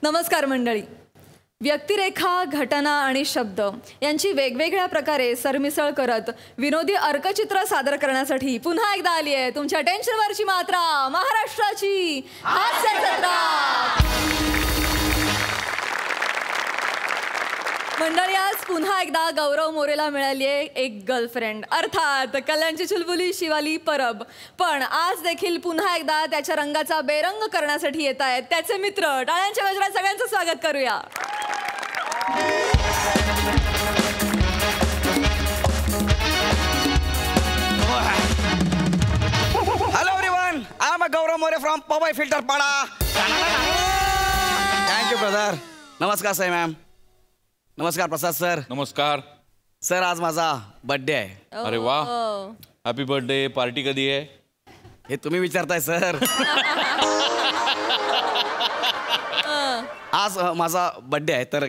नमस्कार मंडळी. व्यक्तिरेखा, घटना आणि शब्द यांची वेगवेगळ््या प्रकारे सरमिसळ करत विनोदी अर्कचित्र सादर करण्यासाठी पुन्हा एकदा आली आहे तुमच्या टेन्शनवरची मात्रा, महाराष्ट्राची हास्य जत्रा. मंडळी, आज पुन्हा एकदा गौरव मोरेला मिळाली आहे एक गर्लफ्रेंड, अर्थात कल्याणची चुलबुली शिवाली परब. पण आज देखील पुन्हा एकदा त्याच्या रंगाचा बेरंग करण्यासाठी येत आहेत त्याचे मित्र. टाळ्यांच्या गजरात सगळ्यांचं स्वागत करूया. Hello everyone, I am Gaurav More from Powai Filter Pada. Thank you brother. नमस्कार साई मॅम. नमस्कार प्रसाद सर. नमस्कार सर. आज माझा बर्थडे आहे. अरे वा, हॅपी बर्थडे. पार्टी कधी आहे हे तुम्ही विचारताय सर. आज माझा बर्थडे आहे तर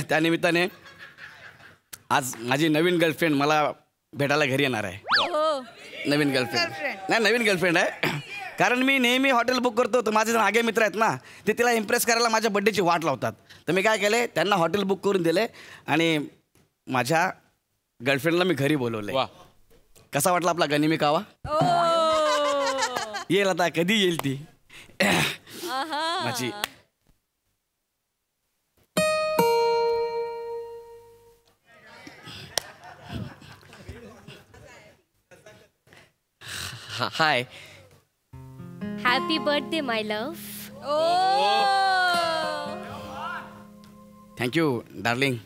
त्या निमित्ताने आज माझी नवीन गर्लफ्रेंड मला भेटायला घरी येणार आहे. नवीन गर्लफ्रेंड नाही, नवीन गर्लफ्रेंड आहे. कारण मी नेहमी हॉटेल बुक करतो तर माझे मागे मित्र आहेत ना, ते तिला इम्प्रेस करायला माझ्या बड्डेची वाट लावतात. तर मी काय केले, त्यांना हॉटेल बुक करून दिले आणि माझ्या गर्लफ्रेंडला मी घरी बोलवले. वा, कसा वाटला आपला गनिमी कावा? येईल आता, कधी येईल ती माझी. हाय. हॅपी बर्थडे माय लव्ह. Thank you darling.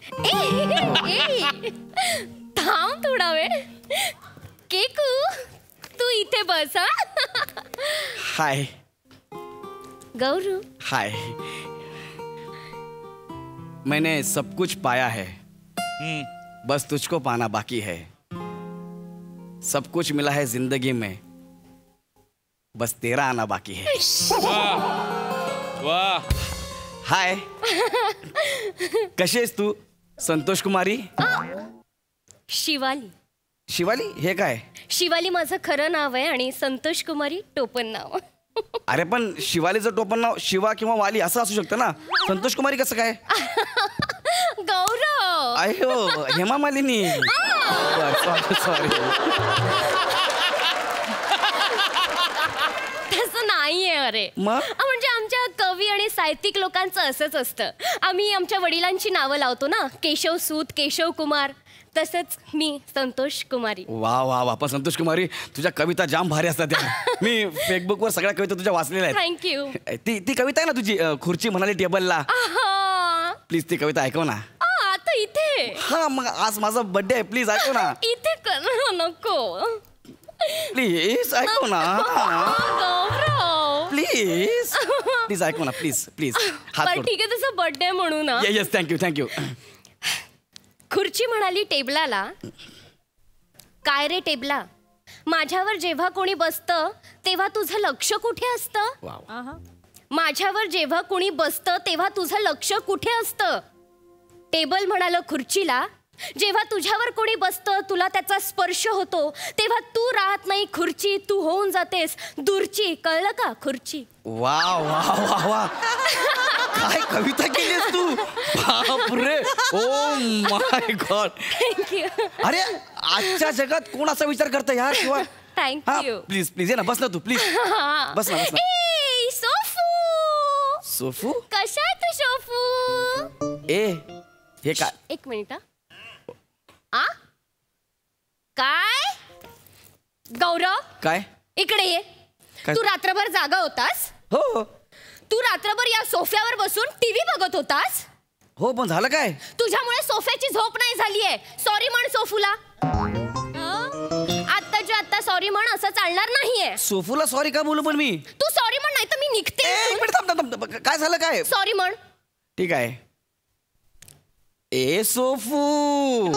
थांब थोडा वेळ. केकू, तू इथे बस. हाय. गौरू. हाय. मैंने सब कुछ पाया है, बस तुझको पाना बाकी है. सब कुछ मिला है जिंदगी में, बस तेरा आना बाकी है. वा. हाय. कशी आहेस तू संतोष कुमारी? शिवाली. शिवाली हे काय? शिवाली माझं खरं नाव आहे आणि संतोष कुमारी टोपण नाव. अरे पण शिवालीचं टोपण नाव शिवा किंवा वाली असं असू शकतं ना, संतोष कुमारी कसं काय? गौरव. अयो, हेमा मालिनी. सॉरी. तसं नाहीये. अरे मग म्हणजे आमच्या कवी आणि साहित्यिक लोकांचं असंच असतं. आम्ही आमच्या वडिलांची नावं लावतो ना, केशव सूत, केशव कुमार. तसंच मी संतोष कुमारी. वा वा वा. पण संतोष कुमारी, तुझ्या कविता जाम भारी असतात त्या. मी फेसबुकवर सगळ्या कविता तुझ्या वाचलेल्या आहेत. थँक्यू. ती कविता आहे ना तुझी, खुर्ची म्हणाली टेबलला. प्लीज ती कविता ऐकव ना. आता इथे? हा, मग आज माझा बर्थडे आहे, प्लीज ऐकव ना. इथे कर. नको प्लीज ऐकव ना. गौरव प्लीज प्लीज ऐकव ना. प्लीज प्लीज हात ठीक आहे, तुझा बर्थडे म्हणू ना. Yes, thank you thank you. खुर्ची म्हणाली टेबलाला, काय रे टेबला, माझ्यावर जेव्हा कोणी बसतं तेव्हा तुझं लक्ष कुठे असतं? माझ्यावर जेव्हा कोणी बसतं तेव्हा तुझं लक्ष कुठे असतं? टेबल म्हणालं खुर्चीला, जेव्हा तुझ्यावर कोणी बसतं तुला त्याचा स्पर्श होतो तेव्हा तू राहत नाही खुर्ची, तू होऊन जातेस दूरची. कळलं का? खुर्ची. वा वा वा वा. काय कविता केलीस तू. बापरे. Oh my God. थँक्यू. अरे आजच्या जगात कोण असा विचार करतं यार? किंवा थँक्यू. प्लीज प्लीज ये ना, बस ना तू प्लीज. बस ना बस ना. ए सोफू. सोफू? कशा आहे तू सोफू? ए हे काय? एक मिनिट. काय? गौरव काय? इकडे ये. तू रात्रभर जागा होतास? हो. तू रात्रभर या सोफ्यावर बसून टीव्ही बघत होतास? हो, पण झालं काय? तुझ्यामुळे सोफ्याची झोप नाही झालीये. सॉरी म्हण सोफूला. आत्ताच्या आत्ता सॉरी म्हण, असं चालणार नाहीये. सोफूला सॉरी का बोलू पण मी? तू सॉरी म्हण, नाही तर मी निघते. एक मिनिट थांब थांब थांब. काय झालं काय? सॉरी म्हण. ठीक आहे. ए Sofu,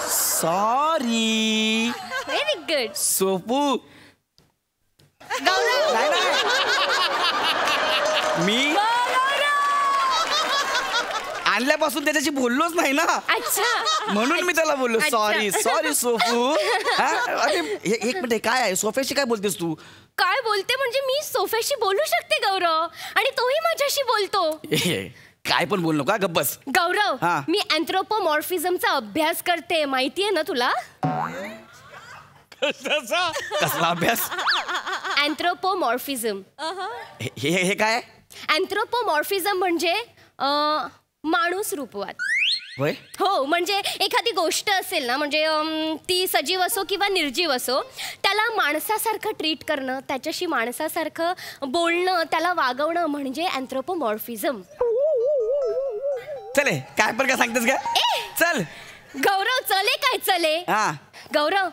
sorry. Very good. Sofu. Gaurav. मी आणल्यापासून त्याच्याशी बोललोच नाही ना, अच्छा म्हणून मी त्याला बोललो अच्छा. सॉरी सोफू. अरे एक मिनिट, काय आहे सोफ्याशी काय बोलतेस तू? काय बोलते म्हणजे मी सोफ्याशी बोलू शकते गौरव, आणि तोही माझ्याशी बोलतो. काय पण बोल नका, गप्प बस. गौरव, हा. मी अँथ्रोपोमॉर्फिझमचा अभ्यास करते, माहितीये ना तुला? कसला अभ्यास? अँथ्रोपोमॉर्फिझम. हे काय? अँथ्रोपोमॉर्फिझम म्हणजे माणूस रूपवाद. होय. हो, म्हणजे एखादी गोष्ट असेल ना, म्हणजे ती सजीव असो किंवा निर्जीव असो, त्याला माणसासारखं ट्रीट करणं, त्याच्याशी माणसासारखं बोलणं, त्याला वागवणं म्हणजे अँथ्रोपोमॉर्फिझम. चले, काय पण काय सांगतेस का? चल गौरव, चले काय चले? हा. गौरव,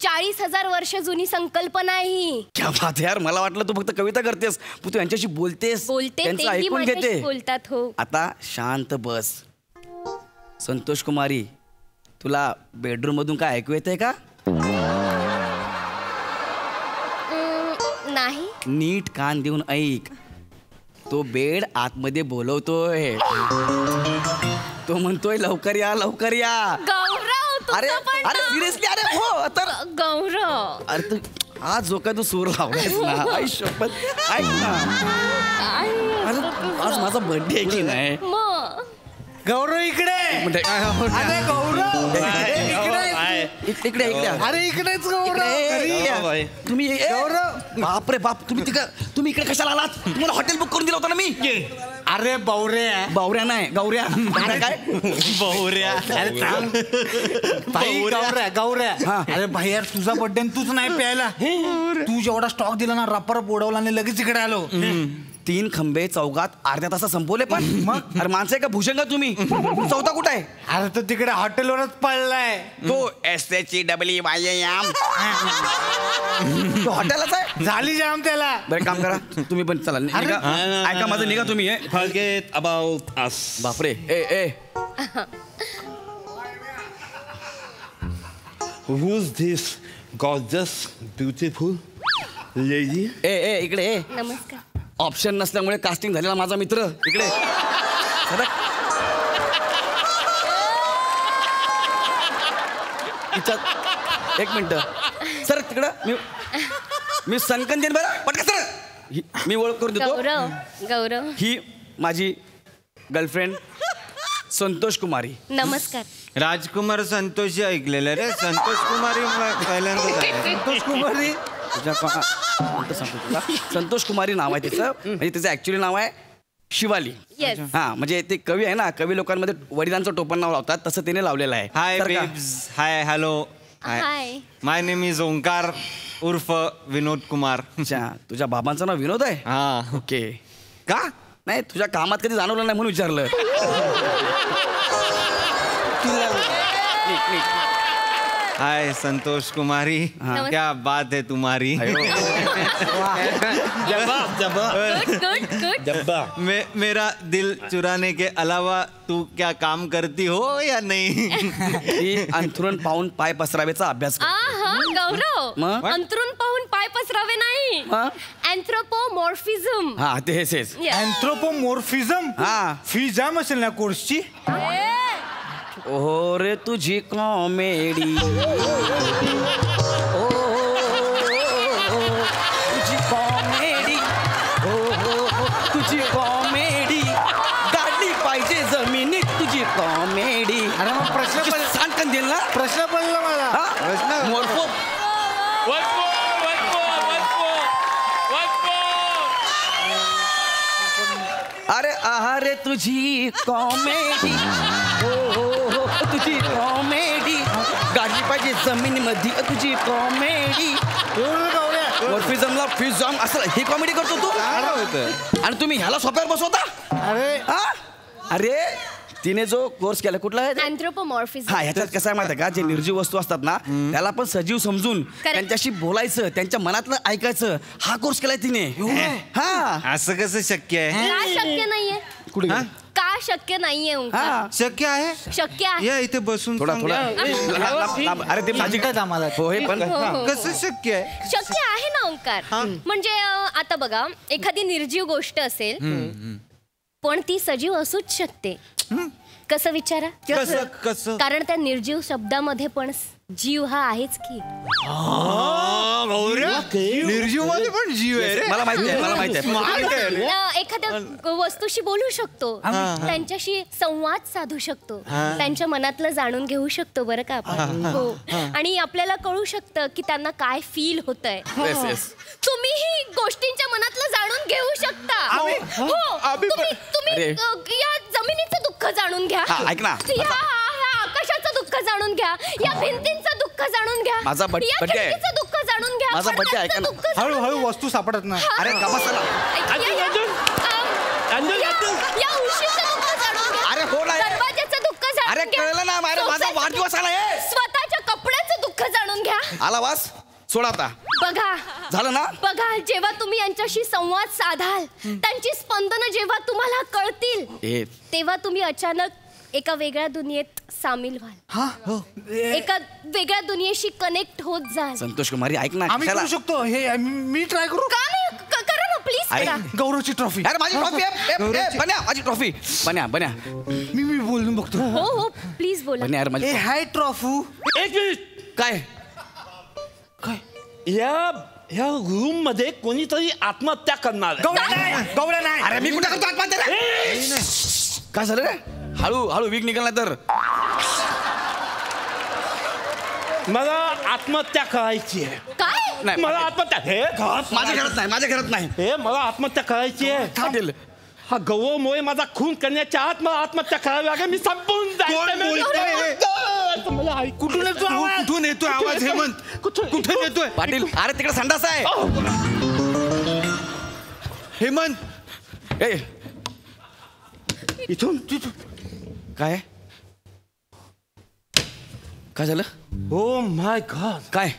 40,000 वर्ष जुनी संकल्पना आहे ही. क्या बात आहे यार, मला वाटलं तू फक्त कविता करतेस, पण तू यांच्याशी बोलतेस, बोलते, त्यांचं तेही ऐकून माझ्याशी घेते. बोलतात. हो. आता शांत बस. संतोष कुमारी, तुला बेडरूम मधून काय ऐकू येतंय का? नाही. नीट कान देऊन ऐक. तो बेड आतमध्ये बोलवतोय. तो म्हणतोय लवकर या, लवकर या. गौरव, अरे तुझं पण अरे ना. सिरियसली, अरे हो तर. गौरव, अरे तू आज जो काय तू सूर लावलायस ना, आई शपथ, ऐक ना. अरे आज माझा बर्थडे आहे की नाही? मग गौरव इकडे. म्हणजे अरे गौरव इकडे इकडे अरे इकडेच गौरव. इकडे तुम्ही गौरव. बाप रे बाप, तुम्ही इकडे कशाला आलात? तुम्हाला हॉटेल बुक करून दिलं होतं ना मी. अरे बावऱ्या. बावऱ्या नाही, गौऱ्या. काय बहुऱ्या. अरे थांब. ताई, गौऱ्या गौऱ्या. हा. अरे भैया, तुझा बर्थडे तूच नाही प्यायला. तू जेवढा स्टॉक दिला ना, रपर उडवला आणि लगेच इकडे आलो. 3 खंबे चौकात अर्ध्या तासात संपवले. पण मग अरे माणसं आहे का भूषण तुम्ही? चौथा कुठं आहे? अरे तो तिकडे हॉटेलवरच पडलाय. तो SHEWYAM. तो हॉटेलच आहे. झाली जाम त्याला. बरं काम करा, तुम्ही पण चला निघा. ऐका माझं, निघा तुम्ही. Forget about us. बापरे. ए Who's this gorgeous, beautiful lady? ए इकडे ए. नमस्कार. ऑप्शन नसल्यामुळे कास्टिंग झालेला माझा मित्र इकडे. सरक. एक मिनिट सर, तिकडं मी सनकन देईन बरं, पटकन सर. मी ओळख करून देतो. गौरव, ही माझी गर्लफ्रेंड संतोष कुमारी. नमस्कार. राजकुमार संतोषी ऐकलेलं रे. संतोष कुमारी पहिल्यांदा. संतोष कुमारी. सांगतो तुला. संतोष कुमारी नाव आहे तिचं. म्हणजे तिचं ऍक्च्युली नाव आहे शिवाली. येस. हा, म्हणजे ते कवी आहे ना, कवी लोकांमध्ये वडिलांचं टोपण नाव लावतात, तसं तिने लावलेलं आहे. हाय तर का? Babes. Hi hello. Hi. My name is Omkar उर्फ विनोद कुमार. अच्छा, तुझ्या बाबांचं नाव विनोद आहे? हा. ओके. का? नाही, तुझ्या कामात कधी जाणवलं नाही म्हणून विचारलं. हाय संतोष कुमारी. क्या बात है तुम्हारी. गुड. मेरा दिल चुराने के अलावा तू क्या काम करती हो या नहीं? ती अंथरुण पाहून पाय पसरावेचा अभ्यास कर. गौरव, मग? अंतरून पाहून पाय पसरावे नाही. मग? अँथ्रोपोमॉर्फिझम. हा, ते हेच. अँथ्रोपोमॉर्फिझम. हा. फी जाम असेल ना कोर्सची. ओहो रे तुझी कॉमेडी. ओ तुझी कॉमेडी. हो तुझी कॉमेडी. गाडली पाहिजे जमिनीत तुझी कॉमेडी. अरे मग प्रश्न सांगून देईल ना. प्रश्न पडला मला. प्रश्न मोरफो. अरे आहारे तुझी कॉमेडी. हो तुझी कॉमेडी. गाडली पाहिजे जमिनीमध्ये तुझी कॉमेडी. मॉर्फिझमला फिझम असं ही कॉमेडी करतो तू. आणि तुम्ही ह्याला सोप्यावर बसवता. अरे हा, अरे तिने जो कोर्स केला कुठला आहे? अँथ्रोपोमॉर्फिझम. हा, ह्याच्यात कसं आहे माहिती आहे का, जे निर्जीव वस्तू असतात ना, त्याला पण सजीव समजून त्यांच्याशी बोलायचं, त्यांच्या मनातलं ऐकायचं, हा कोर्स केलाय तिने. हा, असं कसं शक्य आहे? का शक्य नाहीये? कुठे गेली? का शक्य नाहीये ओंकार? हा, शक्य आहे. शक्य आहे. या इथे बसून थोडा सांगा. अरे ते माझी काय आम्हाला. हो हे पण कसं शक्य आहे? शक्य आहे ना ओंकार. म्हणजे आता बघा, एखादी निर्जीव गोष्ट असेल पण ती सजीव असूच शकते. कसं विचारा? कसं कारण त्या निर्जीव शब्दामध्ये पण जीव हा आहेच की. निर्जीव मध्ये पण जीव आहे रे. मला माहिती आहे, मला माहिती आहे. एखाद्या वस्तूशी बोलू शकतो, त्यांच्याशी संवाद साधू शकतो, त्यांच्या मनातलं जाणून घेऊ शकतो बरं का आपण. हो. आणि आपल्याला कळू शकतं की त्यांना काय फील होतंय. Yes, yes. तुम्हीही गोष्टींच्या मनातलं जाणून घेऊ शकता. हो. तुम्ही अरे. या जमिनीचं दुःख जाणून घ्या, ऐक ना. या आकाशाचं दुःख जाणून घ्या, या भिंतींचं दुःख जाणून घ्या, माझा या बड्डे आहे. खिडकीचं दुःख जाणून घ्या, माझा बड्डे आहे, ऐका ना. पडद्याचं दुःख जाणून हळूहळू वस्तू सापडत नाही. अरे गप्पा चला. या उशीचं दुःख जाणून घ्या, अरे हो ना. दरवाजाचं दुःख जाणून अरे घ्या, कळलं ना, माझा सोफ्याचं वाढदिवस आला हे. स्वतःच्या कपड्याचं दुःख जाणून घ्या. आला वास सोडा आता. बघा झालं ना. बघा, जेव्हा तुम्ही यांच्याशी संवाद साधाल, त्यांची स्पंदनं जेव्हा तुम्हाला कळतील, तेव्हा तुम्ही अचानक एका वेगळ्या दुनियेत सामील व्हाल. एका वेगळ्या दुनियेशी कनेक्ट होत जाल. संतोष कुमारी ऐक ना. आम्ही करू शकतो हे. मी ट्राय करू का नाही? करा ना प्लीज करा. गौरवची ट्रॉफी. अरे माझी ट्रॉफी आहे. बन्या माझी ट्रॉफी. बन्या मी बोलून बघतो. हो हो प्लीज बोला. बन्या यार माझी. हाय ट्रॉफू. एक मिनिट. काय ह्या रूम मध्ये कोणीतरी आत्महत्या करणार आहे. गौऱ्या नाही. अरे मी कुठे करतो आत्महत्या रे? काय झालं रे? हळू वीक निघाला तर. मला आत्महत्या करायची आहे. काय? नाही मला आत्महत्या हे माझ्या घरात नाही. हे मला आत्महत्या करायची आहे. पाटील हा गौरवमुळे माझा खून करण्याच्या आत मला आत्महत्या करावी लागेल. मी संपून कुठून येतोय आवाज हेमंत? कुठून येतोय? पाटील अरे तिकडे संडास आहे. हेमंत ए इथून काय झालं? Oh my God. काय?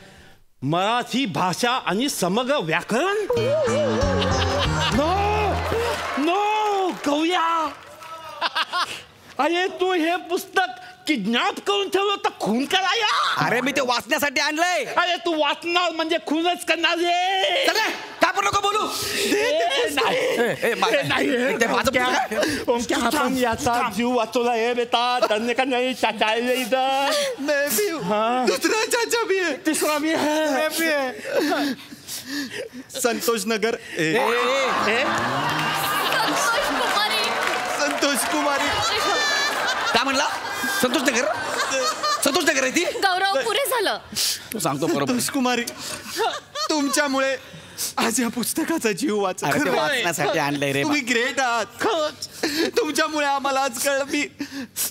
मराठी भाषा आणि समग्र व्याकरण. नो गौया. अरे तू हे पुस्तक किडनॅप करून ठेवलं तर खून कराया. अरे मी ते वाचण्यासाठी आणलंय. अरे तू वाचणार म्हणजे खूनच करणार रे. चले काय पण नको बोलू. याचा जीव वाचवला हे बेटा. त्यांनी का नाही दुसरा चाचा भी है. तिसरा मी आहे. संतोष नगर. संतोष कुमारी. काय म्हणला? संतोष नगर आहे ती. गौरव पुरे झालं. तू सांगतो बरोबर. संतोष कुमारी तुमच्यामुळे आज या पुस्तकाचा जीव वाचला. अरे ते वाचण्यासाठी आणलंय रे. तुम्ही ग्रेट आहात. तुमच्यामुळे आम्हाला आज कळलं.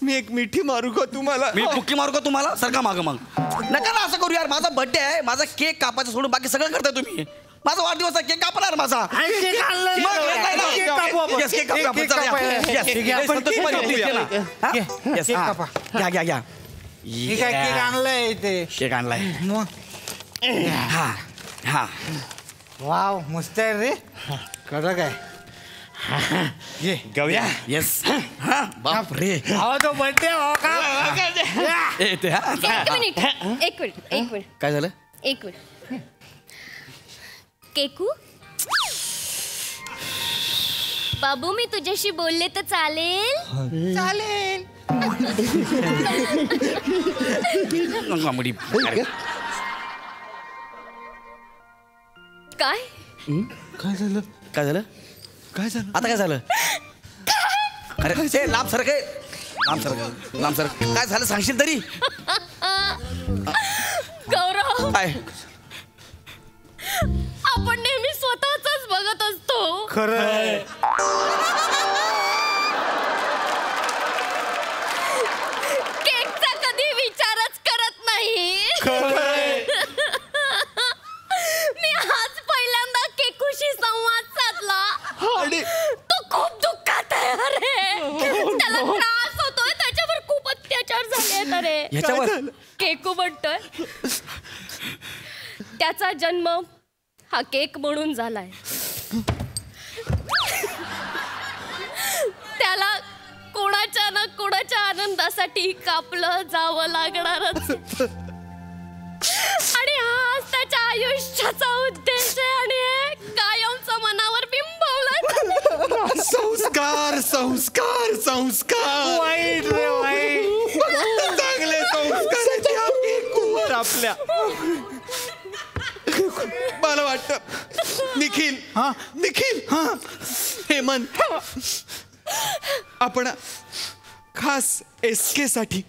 मी एक मिठी मारू का तुम्हाला? मी बुक्की मारू का तुम्हाला? सारखा माग नका ना असं करू यार. माझा बर्थडे आहे. माझा केक कापायचं सोडून बाकी सगळं करताय तुम्ही. माझा वाढदिवस आहे. केक कापणार माझा. घ्या केक आणलंय ते. केक आणलाय. हा वाव मस्त आहे रे. कडक आहे. गौया. येस. बाप रे. तो बर्थडे एक मिनिट काय झालं? एक मिनिट. केकू बाबू मी तुझ्याशी बोलले तर चालेल? चालेल. काय काय झालं? आता काय झालं? अरे ते लांब सर काय झालं सांगशील तरी. गौरव काय? आपण नेहमी स्वतःच बघत असतो. खरं. केकचा कधी विचारच करत नाही. मी आज पहिल्यांदा केकूशी संवाद साधला. तो खूप दुःखात आहे. अरे त्याला त्रास होतोय. त्याच्यावर खूप अत्याचार झाले. अरे याच्यावर केकू म्हणतोय त्याचा जन्म हा केक म्हणून झालाय. त्याला कोणाच्या आनंदासाठी कापलं जावं लागणारच. आणि हाच त्याच्या आयुष्याचा उद्देश आहे. आणि कायमचा मनावर बिंबवलाय. संस्कार संस्कार संस्कार वाईट रे वाईट. चांगले संस्काराची आपली कुंवर आपल्या. मला वाटतं निखिल निखिल हेमंत आपण खास SK साठी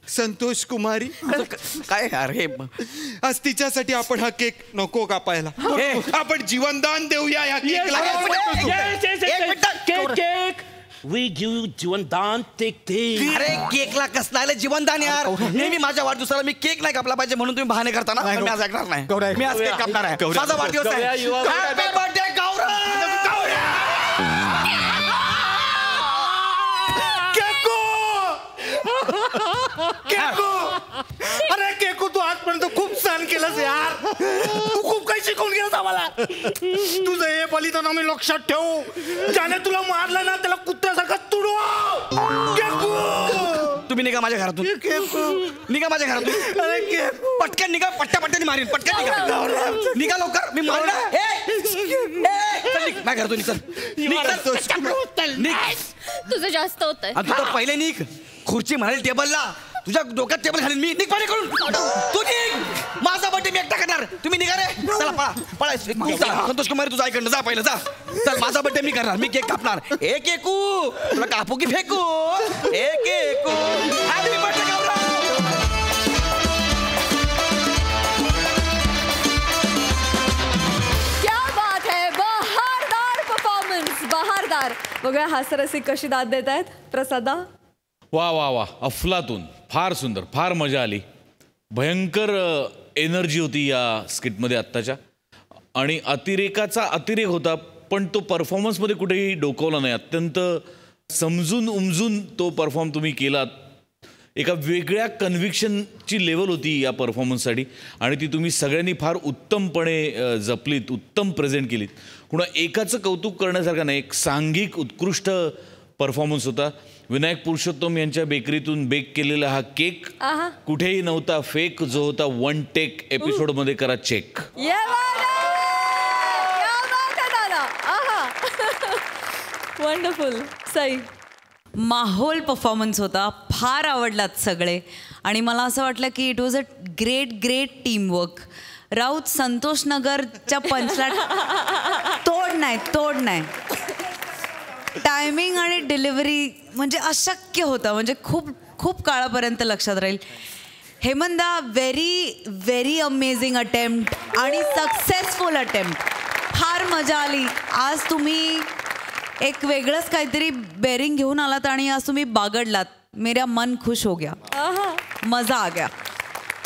संतोष कुमारी काय यार हे आज तिच्यासाठी आपण हा केक नको कापायला. आपण जीवनदान देऊया या केकला. केक वी गिव्ह जीवनदान ते अरे केकला कसला आलं जीवनदान यार. नेहमी माझ्या वाढदिवसाला मी केक नाही कापला पाहिजे म्हणून तुम्ही बहाणे करता ना. मी आज ऐकणार नाही. मी आज केक कापणार आहे. माझा वाढदिवस आहे. Happy birthday, गौरव. अरे केको तू आजपर्यंत खूप सहन केलंस यार. तू खूप काही शिकवून गेलास आम्हाला. तुझं हे बलिदान आम्ही लक्षात ठेवू. ज्याने तुला मारलं ना त्याला कुत्र्यासारखा तुडवा. तुम्ही निघा माझ्या घरातून. निघा माझ्या घरातून. अरे पटकन निघा. पट्ट्याने मारीन. पटकन निघा. निघा लवकर. मी मारणार. माझ्या घरातून निघ. तुझं जास्त होतंय. तू तर पहिले निघ. खुर्ची म्हणाली टेबलला. तुझ्या डोक्यात टेबल घालीन मी. निघ पाणी करून. तू निघ. माझा बर्थडे मी एकटा करणार. तुम्ही निघा रे. चला पळा पळा. संतोष कुमार तुझा ऐकडनं जा पहिलं जा. चल माझा बर्थडे मी करणार. मी केक कापणार. एक एकू तुला कापू की फेकू. एक एकू. हॅपी बर्थडे गौरव. क्या बात है. बहारदार परफॉर्मन्स. बहारदार. बघूया हास्यरसिक कशी दाद देत आहेत. प्रसादा. वा वा वा अफलातून. फार सुंदर. फार मजा आली. भयंकर एनर्जी होती या स्किटमध्ये आत्ताच्या. आणि अतिरेकाचा अतिरेक होता पण तो परफॉर्मन्समध्ये कुठेही डोकावला नाही. अत्यंत समजून उमजून तो परफॉर्म तुम्ही केलात. एका वेगळ्या कन्व्हिक्शनची लेवल होती या परफॉर्मन्ससाठी आणि ती तुम्ही सगळ्यांनी फार उत्तमपणे जपलीत. उत्तम प्रेझेंट केलीत. कुणा एकाचं कौतुक करण्यासारखं नाही. एक सांघिक उत्कृष्ट परफॉर्मन्स होता. विनायक पुरुषोत्तम यांच्या बेकरीतून बेक केलेला हा केक कुठेही नव्हता फेक. जो होता वन टेक एपिसोडमध्ये करा चेक. वंडरफुल. सई. माहोल परफॉर्मन्स होता. फार आवडलात सगळे आणि मला असं वाटलं की it was a great teamwork. Raut Santosh नगरच्या पंचला तोड नाही. टायमिंग आणि डिलिव्हरी म्हणजे अशक्य होतं. म्हणजे खूप काळापर्यंत लक्षात राहील. हेमंदा व्हेरी अमेझिंग अटेम्प्ट आणि सक्सेसफुल अटेम्प्ट. फार मजा आली. आज तुम्ही एक वेगळंच काहीतरी बेरिंग घेऊन आलात आणि आज तुम्ही बागडलात. मेरा मन खुश हो गया. मजा आ गया.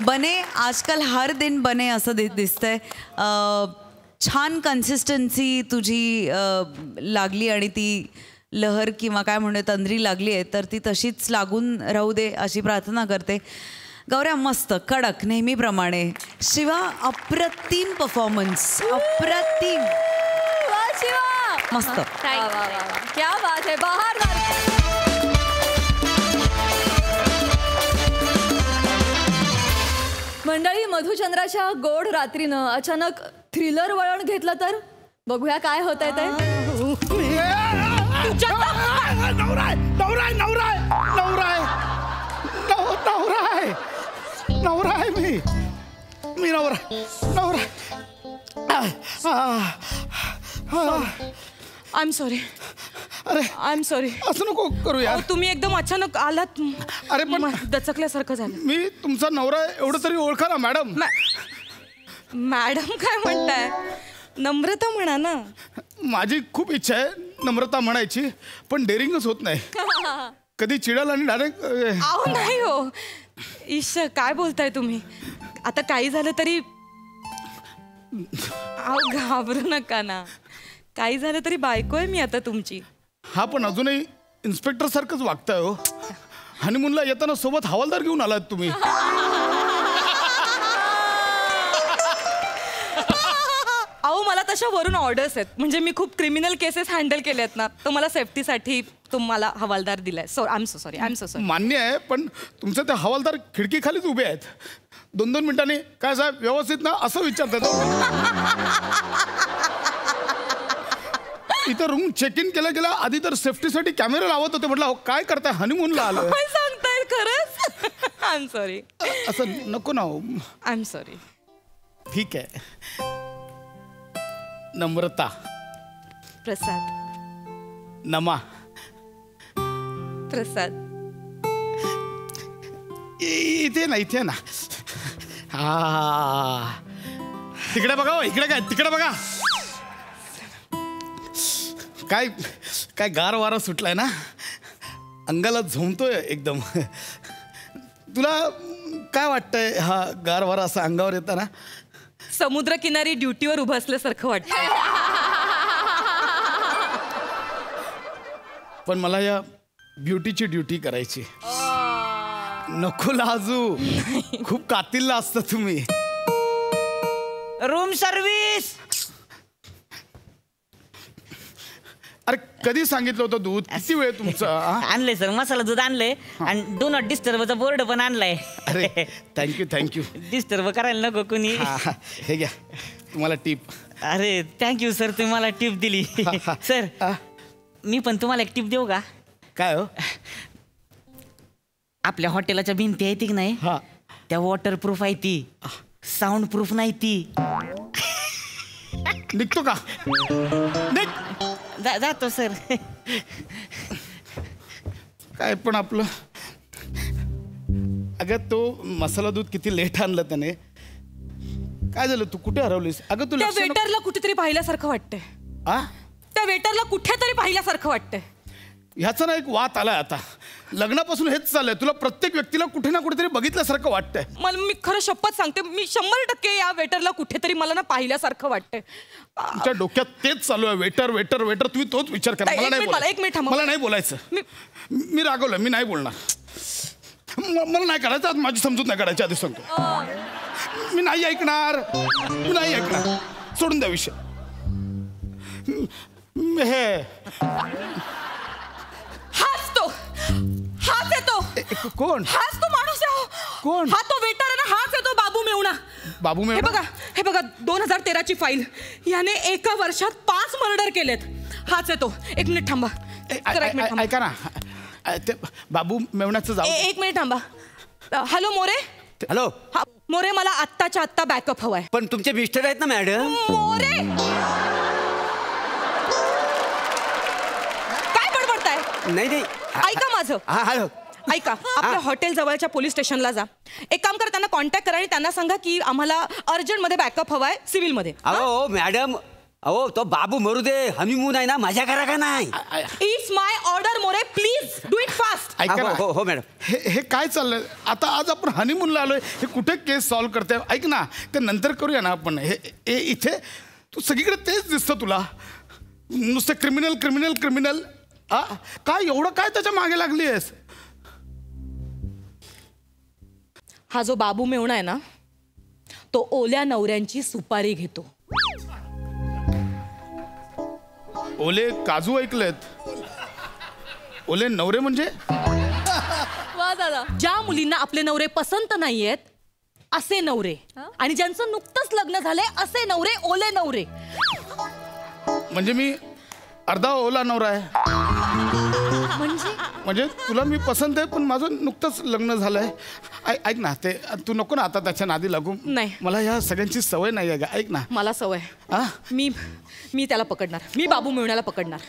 बने आजकाल हर दिन बने असं दिसतंय. छान कन्सिस्टन्सी तुझी लागली आणि ती लहर किंवा काय म्हणूया तंद्री लागली आहे तर ती तशीच लागून राहू दे अशी प्रार्थना करते. गौऱ्या मस्त कडक नेहमीप्रमाणे. शिवा अप्रतिम परफॉर्मन्स. अप्रतिम. मस्त. क्या बात है. बहारदार. मंडळी मधुचंद्राच्या गोड रात्रीनं अचानक थ्रिलर वळण घेतलं तर बघूया काय होतंय ते. नवरा आहे मी नवरा. I am sorry. अरे आय एम सॉरी. असं नको करू यार. तुम्ही एकदम अचानक आलात. अरे पण दचकल्यासारखं झालं. मी तुमचा नवरा एवढं तरी ओळखा ना मॅडम. मॅडम काय म्हणताय. नम्रता म्हणा ना. माझी खूप इच्छा आहे नम्रता म्हणायची पण डेअरिंगच होत नाही. कधी चिडाल आणि डायरेक्ट. अहो नाही हो. ईश काय बोलताय तुम्ही. आता काही झालं तरी अहो घाबरू नका ना. काही झालं तरी बायको आहे मी आता तुमची. हा पण अजूनही इन्स्पेक्टर सारखंच वागताय हो. हनीमूनला येताना सोबत हवालदार घेऊन आलात तुम्ही. अहो मला तशा वरून ऑर्डर्स आहेत. म्हणजे मी खूप क्रिमिनल केसेस हँडल केल्यात ना तर मला सेफ्टीसाठी तुम्हाला हवालदार दिलाय. So I am so sorry. मान्य आहे पण तुमचे ते हवालदार खिडकीखालीच उभे आहेत. 2-2 मिनिटांनी काय साहेब व्यवस्थित ना असं विचारतात. इथं रूम चेक इन केल्या गेला आधी तर सेफ्टीसाठी कॅमेरा लावत होते. म्हटलं काय करताय, हनीमूनला आलोय. काय सांगताय खरंच? I am sorry. असं नको ना हो. I am sorry. ठीक आहे. नम्रता, प्रसाद, नमा, प्रसाद. इथे ना. हा तिकडे बघा, इकडे काय, तिकडे बघा. काय काय गार वारा सुटलाय ना, अंगाला झोंबतोय एकदम. तुला काय वाटतंय हा गार वारा असा अंगावर येताना? समुद्र किनारी ड्युटीवर उभं असल्यासारखं वाटतंय. पण मला या ब्युटीची ड्युटी करायची. नको लाजू, खूप कातिलला असता तुम्ही. Room service. अरे कधी सांगितलं होतं दूध? किती वेळ तुमचा? आणलंय सर, मसाला दूध आणलंय आणि डू नॉट डिस्टर्बचा बोर्ड पण आणलाय. अरे थँक्यू. डिस्टर्ब करायला नको कुणी. हे घ्या तुम्हाला टिप. अरे थँक्यू सर, तुम्ही मला टिप दिली. सर मी पण तुम्हाला एक टिप देऊ का? काय हो? आपल्या हॉटेलाच्या भिंती आहेत की नाही, त्या वॉटरप्रूफ आहे ती, साऊंड प्रूफ नाही ती. निघतो का? जातो सर. काय पण आपलं. अगं तो मसाला दूध किती लेट आणलं त्याने. काय झालं, तू कुठे हरवलीस? अगं तू त्या वेटरला कुठेतरी पाहिल्यासारखं वाटतंय. त्या वेटरला कुठेतरी पाहिल्यासारखं वाटतंय. ह्याचा ना एक वाद आलाय आता. लग्नापासून हेच चाललंय. तुला प्रत्येक व्यक्तीला कुठे ना कुठेतरी बघितल्यासारखं वाटतंय. मला, मी खरं शपथ सांगते, मी 100% या वेटरला कुठेतरी मला ना पाहिल्यासारखं वाटतंय. तुमच्या डोक्यात तेच चालू आहे, वेटर वेटर वेटर. तुम्ही तोच विचार करा. मला नाही बोलायचं. एक मिनिट मला नाही बोलायचं. मी रागवलं, मी नाही बोलणार. मला नाही करायचं. आज माझी समजूत नाही करायची, आधी सांगतो. मी नाही ऐकणार. सोडून द्या विषय. हाच येतो. कोण? हाच तो माणूस आहे. कोण? हा तो वेटर आहे ना, हाच येतो बाबू मेवणा. बाबू मेवणा? हे बघा 2013ची फाईल. याने एका वर्षात 5 मर्डर केलेत. हाच येतो. एक मिनिट थांबा. ऐका ना, ते बाबू मेवण्याचं जाऊ. एक मिनिट थांबा. हॅलो मोरे. हॅलो. मोरे, मला आत्ताच्या आत्ता बॅकअप हवाय. पण तुमचे मिस्टर आहेत ना मॅडम. मोरे काय बडबडताय? नाही ऐका माझं. हॅलो. ऐका, आपल्या हॉटेल जवळच्या पोलीस स्टेशनला जा. एक काम करा, त्यांना कॉन्टॅक्ट करा आणि त्यांना सांगा की आम्हाला अर्जंटमध्ये बॅकअप हवाय सिव्हिलमध्ये. अहो मॅडम, अहो तो बाबू मरू दे, हनीमून आहे ना, मजा करा का नाही? It's my order More, please do it fast. ऐका ना. हो मॅडम. हे काय चाललंय आता? आज आपण हनीमूनला आलोय, हे कुठे केस सॉल्व्ह करते? ऐक ना, ते नंतर करूया ना आपण. हे इथे तू सगळीकडे तेच दिसतं तुला. नुसतं क्रिमिनल. काय एवढं काय त्याच्या मागे लागली आहेस? हा जो बाबू मेवणा आहे ना, तो ओल्या नवऱ्यांची सुपारी घेतो. ओले काजू ऐकलेत. ओले नवरे म्हणजे? ज्या मुलींना आपले नवरे पसंत नाहीयेत असे नवरे, आणि ज्यांचं नुकतंच लग्न झालंय असे नवरे ओले नवरे. म्हणजे मी अर्धा ओला नवरा आहे. म्हणजे तुला मी पसंत आहे, पण माझं नुकतंच लग्न झालंय. ऐक ना, ते तू नको ना आता त्याच्या नादी लागू. नाही, मला ह्या सगळ्यांची सवय नाही आहे. ऐक ना, मला सवय. मी त्याला पकडणार. मी बाबू मिळण्याला पकडणार.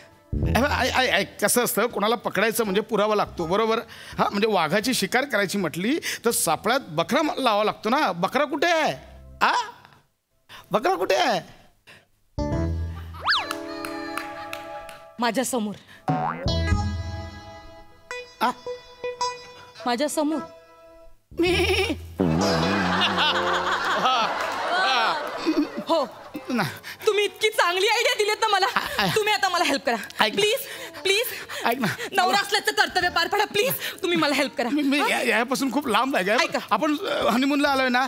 कसं असतं, कोणाला पकडायचं म्हणजे पुरावा लागतो, बरोबर? हा, म्हणजे वाघाची शिकार करायची म्हटली तर सापळ्यात बकरा लावा लागतो ना. बकरा कुठे आहे? बकरा कुठे आहे? माझ्या समोर. माझ्या समोर. हो, तुम्ही इतकी चांगली आयडिया दिलीत ना मला. तुम्ही आता मला हेल्प करा प्लीज. ऐक ना, नवरा असल्याचं कर्तव्य पार पडा प्लीज. तुम्ही मला हेल्प करा. मी यापासून खूप लांब आहे. आपण हनीमूनला आलोय ना.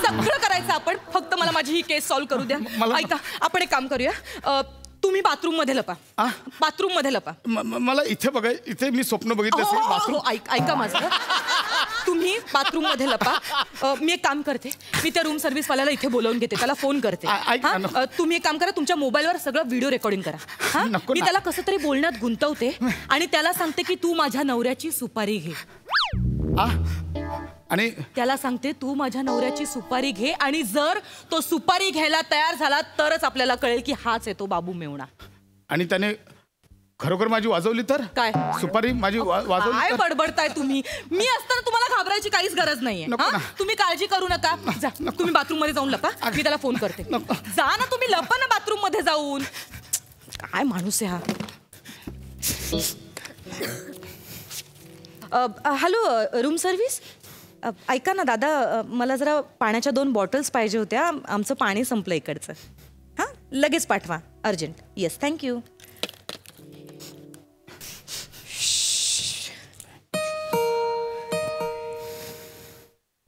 सगळं करायचं आपण, फक्त मला माझी ही केस सॉल्व्ह करू द्या. ऐका, आपण एक काम करूया. तुम्ही बाथरूम मध्ये लपा. मला इथे बघा, इथे मी स्वप्न बघितलं. ऐका माझं. तुम्ही बाथरूम मध्ये लपा. मी एक काम करते, मी त्या रूम सर्व्हिस वाल्याला इथे बोलावून घेते, त्याला फोन करते. तुम्ही एक काम करा, तुमच्या मोबाईलवर सगळं व्हिडिओ रेकॉर्डिंग करा. मी त्याला कसं तरी बोलण्यात गुंतवते आणि त्याला सांगते की तू माझ्या नवऱ्याची सुपारी घे. आणि त्याला सांगते तू माझ्या नवऱ्याची सुपारी घे आणि जर तो सुपारी घ्यायला तयार झाला तरच आपल्याला कळेल की हाच आहे तो बाबू मेवणा. आणि त्याने खरोखर माझी वाजवली तर काय सुपारी माझी वाजवली काय तर? बडबडताय तुम्ही? मी असताना तुम्हाला घाबरायची काहीच गरज नाहीये. तुम्ही काळजी करू नका. जा तुम्ही बाथरूम मध्ये जाऊन लपा, मी त्याला फोन करते. जा ना तुम्ही, लपा ना बाथरूम मध्ये जाऊन. काय माणूस आहे हा. हॅलो रूम सर्व्हिस, ऐका ना दादा, मला जरा पाण्याच्या 2 बॉटल्स पाहिजे होत्या. आमचं पाणी संपलं इकडचं. हां लगेच पाठवा, urgent. Yes thank you.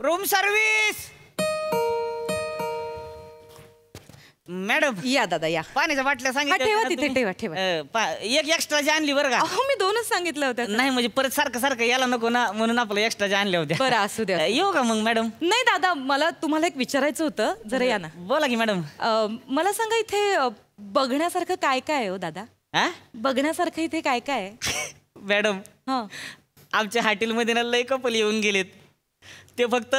Room service madam. या दादा या. पाण्याच्या बाटल्या सांगितल्या ठेवा तिथे, ठेवा ठेवा. एक एक्स्ट्राची आणली बरं का? मी 2च सांगितलं होतं. नाही म्हणजे परत सारखं सारखं यायला नको ना, म्हणून आपलं एक्स्ट्राच्या आणल्या होत्या. बरं असू द्या. येऊ का मग मॅडम? नाही दादा, मला तुम्हाला एक विचारायचं होतं, जरा या ना. बोला की मॅडम. मला सांगा इथे बघण्यासारखं काय काय आहे हो दादा? बघण्यासारखं इथे काय काय आहे? मॅडम आमच्या हॉटेलमध्ये ना लय कपल येऊन गेलेत, ते फक्त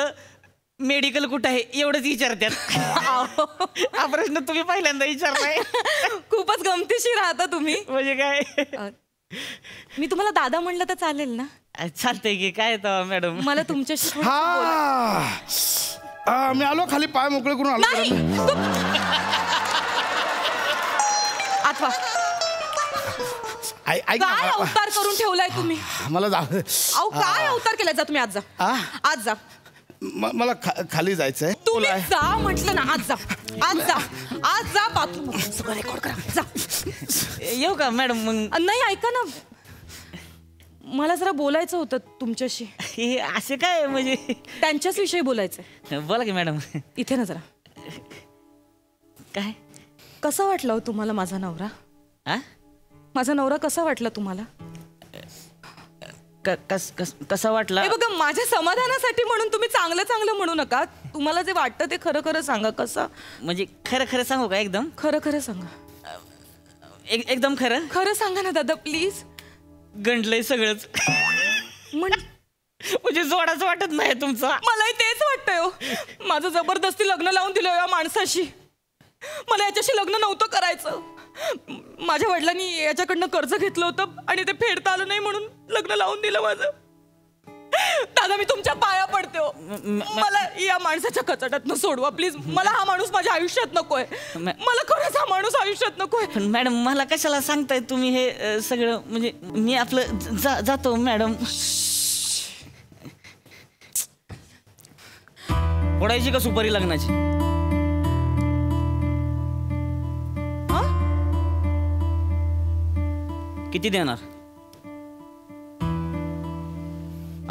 मेडिकल कुठं आहे एवढंच विचारतात. हा प्रश्न तुम्ही पहिल्यांदा विचारलाय. खूपच गमतीशीर राहता तुम्ही. म्हणजे काय, मी तुम्हाला दादा म्हणलं तर चालेल ना? चालतंय की. काय तर मॅडम मला तुमच्याशी मी आलो खाली, पाय मोकळे करून आलो. आठवा काय अवतार करून ठेवलाय तुम्ही? मला जा. अहो काय अवतार केलाय? जा तुम्ही, आज जा. आज जा. मला खाली जायचंय. तुम्ही जा म्हटलं ना, आज जा. आज जा, आज जा. बाथरूम सगळं रेकॉर्ड करा. जा. येऊ का मॅडम मग? नाही ऐका ना, मला जरा बोलायचं होतं तुमच्याशी. असे काय म्हणजे? त्यांच्याच विषयी बोलायचं. बोला की मॅडम. इथे ना जरा. काय कसा वाटला हो तुम्हाला माझा नवरा? माझा नवरा कसा वाटला तुम्हाला? कसा वाटला? हे बघा, माझ्या समाधानासाठी म्हणून तुम्ही चांगलं चांगलं म्हणू नका. तुम्हाला जे वाटतं ते खरं खरं सांगा. कसं म्हणजे? खरं खरं सांगू का? एकदम खरं खरं सांगा. एकदम खरं खरं सांगा ना दादा प्लीज. गंडलंय सगळंच. म्हणजे जोडाच वाटत नाही तुमचा? मलाही तेच वाटतंय हो. माझं जबरदस्ती लग्न लावून दिलं या माणसाशी. मला याच्याशी लग्न नव्हतं करायचं. माझ्या वडिलांनी याच्याकडनं कर्ज घेतलं होतं आणि ते फेडता आलं नाही म्हणून लग्न लावून दिलं माझं. दादा मी तुमच्या पाया पडते हो. मला या माणसाच्या कचटातनं सोडवा प्लीज. मला हा माणूस माझ्या आयुष्यात नकोय. मला खरंच हा माणूस आयुष्यात नकोय. पण मॅडम मला कशाला सांगताय तुम्ही हे सगळं? म्हणजे मी आपलं जातो मॅडम. फोडायची का सुपारी लग्नाची? किती देणार?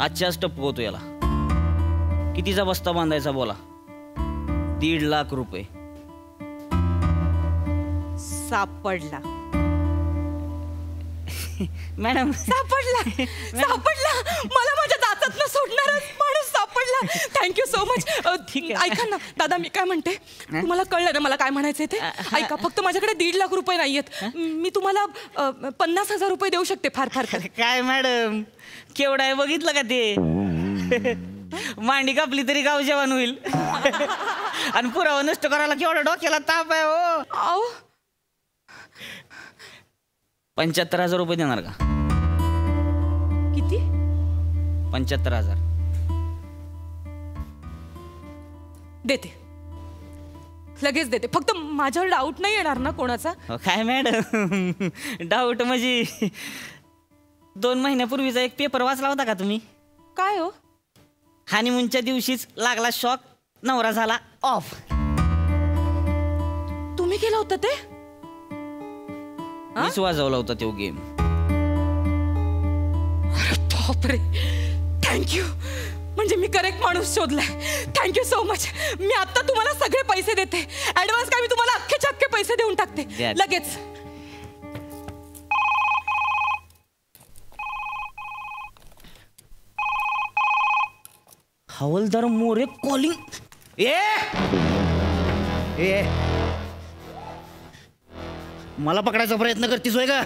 आजच्या टपवतो याला. कितीचा बस्ता बांधायचा बोला? 1.5 लाख रुपये. सापडला मॅडम. सापडला सापडला. मला माझ्या दातात सोडणारा माणूस सापडला. Thank you so much. ठीक आहे. ऐका ना दादा, मी काय म्हणते, तुम्हाला कळलं ना मला काय म्हणायचंय ते? ऐका, फक्त माझ्याकडे 1.5 लाख रुपये नाहीयेत. मी तुम्हाला 50,000 रुपये देऊ शकते. फार फार. काय मॅडम, केवढा आहे बघितलं का ते? मांडी कापली तरी गाव जेवण होईल. आणि पुरावा नष्ट करायला केवढा डोक्याला ताप आहे हो. 75,000 रुपये देणार का? किती? 75,000 देते. लगेच देते. फक्त माझ्यावर डाऊट नाही येणार ना कोणाचा? काय मॅडम डाऊट म्हणजे 2 महिन्यापूर्वीचा एक पेपर वाचला होता का तुम्ही? काय हो? हनीमूनच्या दिवशीच लागला शॉक, नवरा झाला ऑफ. तुम्ही केलं होतं ते? मीच वाजवला होता तो गेम. बापरे, थँक्यू. म्हणजे मी करेक्ट माणूस शोधलाय. Thank you so much. मी आता तुम्हाला सगळे पैसे देते. ऍडव्हान्स काय मी तुम्हाला अख्खेच्या अख्खे पैसे देऊन टाकते लगेच. हवलदार मोरे कॉलिंग. ए मला पकडायचा प्रयत्न करतीस होय का?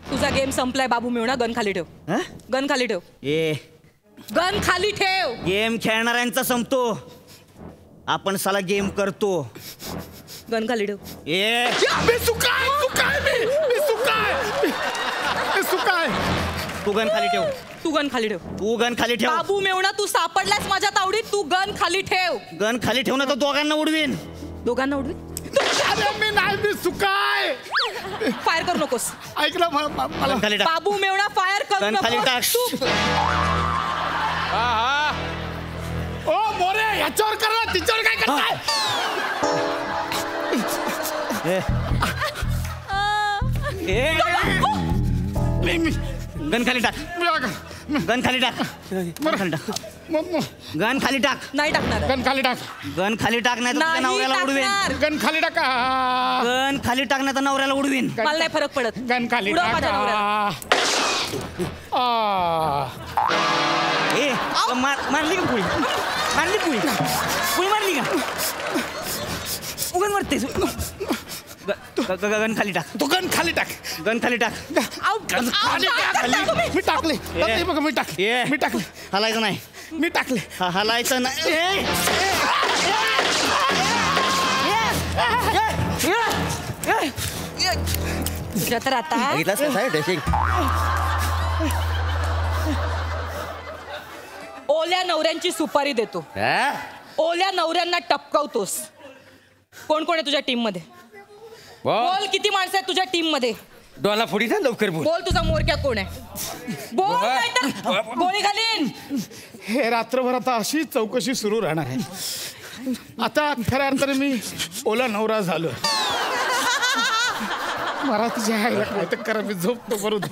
तुझा गेम संपलाय बाबू मिळणार. गन खाली ठेव. गन खाली ठेव. गन खाली ठेव. गेम खेळणाऱ्यांचा संपतो, आपण साला गेम करतो. गन खाली ठेव. तू गन खाली ठेव. तू गन खाली ठेव. तू गन खाली ठेव. बाबू मेवणा तू सापडलास माझ्या तावडीत. तू गन खाली ठेव. गन खाली ठेव ना तर दोघांना उडवीन. दोघांना उडवीन. मी नाही, मी सुकाय. फायर करू नकोस. ऐकलं मला खाली टाक. बाबू मेवणा फायर करू गन खाली टाक. ओ मोरे ह्याच्यावर कर ना, तिच्यावर काय करताय? गन खाली टाक. गन खाली टाक. गन खाली टाक. गन खाली टाक. नाही टाकणार. गन खाली टाक. गन खाली टाक नाही तर नवऱ्याला उडवीन. गन खाली टाका. गन खाली टाक नाही तर नवऱ्याला उडवीन. मला नाही फरक पडत. गन खाली उडव माझ्या टाका. नवऱ्याला. मारली का पुळी? मारली पुळी? पुळी मारली का? उगन मारतेस. गन खाली टाक. तू गन खाली टाक. गन खाली टाक. मी टाकले. बघा मी टाकले. मी टाकले. हलायचं नाही. मी टाकले. हलायचं नाही. तुझ्या तर आता ओल्या नवऱ्यांची सुपारी देतो. ओल्या नवऱ्यांना टपकवतोस. कोण कोण आहे तुझ्या टीम मध्ये? बोल किती माणसं आहेत तुझ्या टीम मध्ये? डोला फोडी ना लवकर बोल. बोल तुझा मोरक्या कोण आहे? बोल नाहीतर गोळी घालीन. हे रात्रभर आता अशी चौकशी सुरू राहणार आहे. आता खऱ्या अर्थाने मी ओला नवरा झालो. मला तुझ्या आईला काय तर करा, मी झोपतो बरोबर.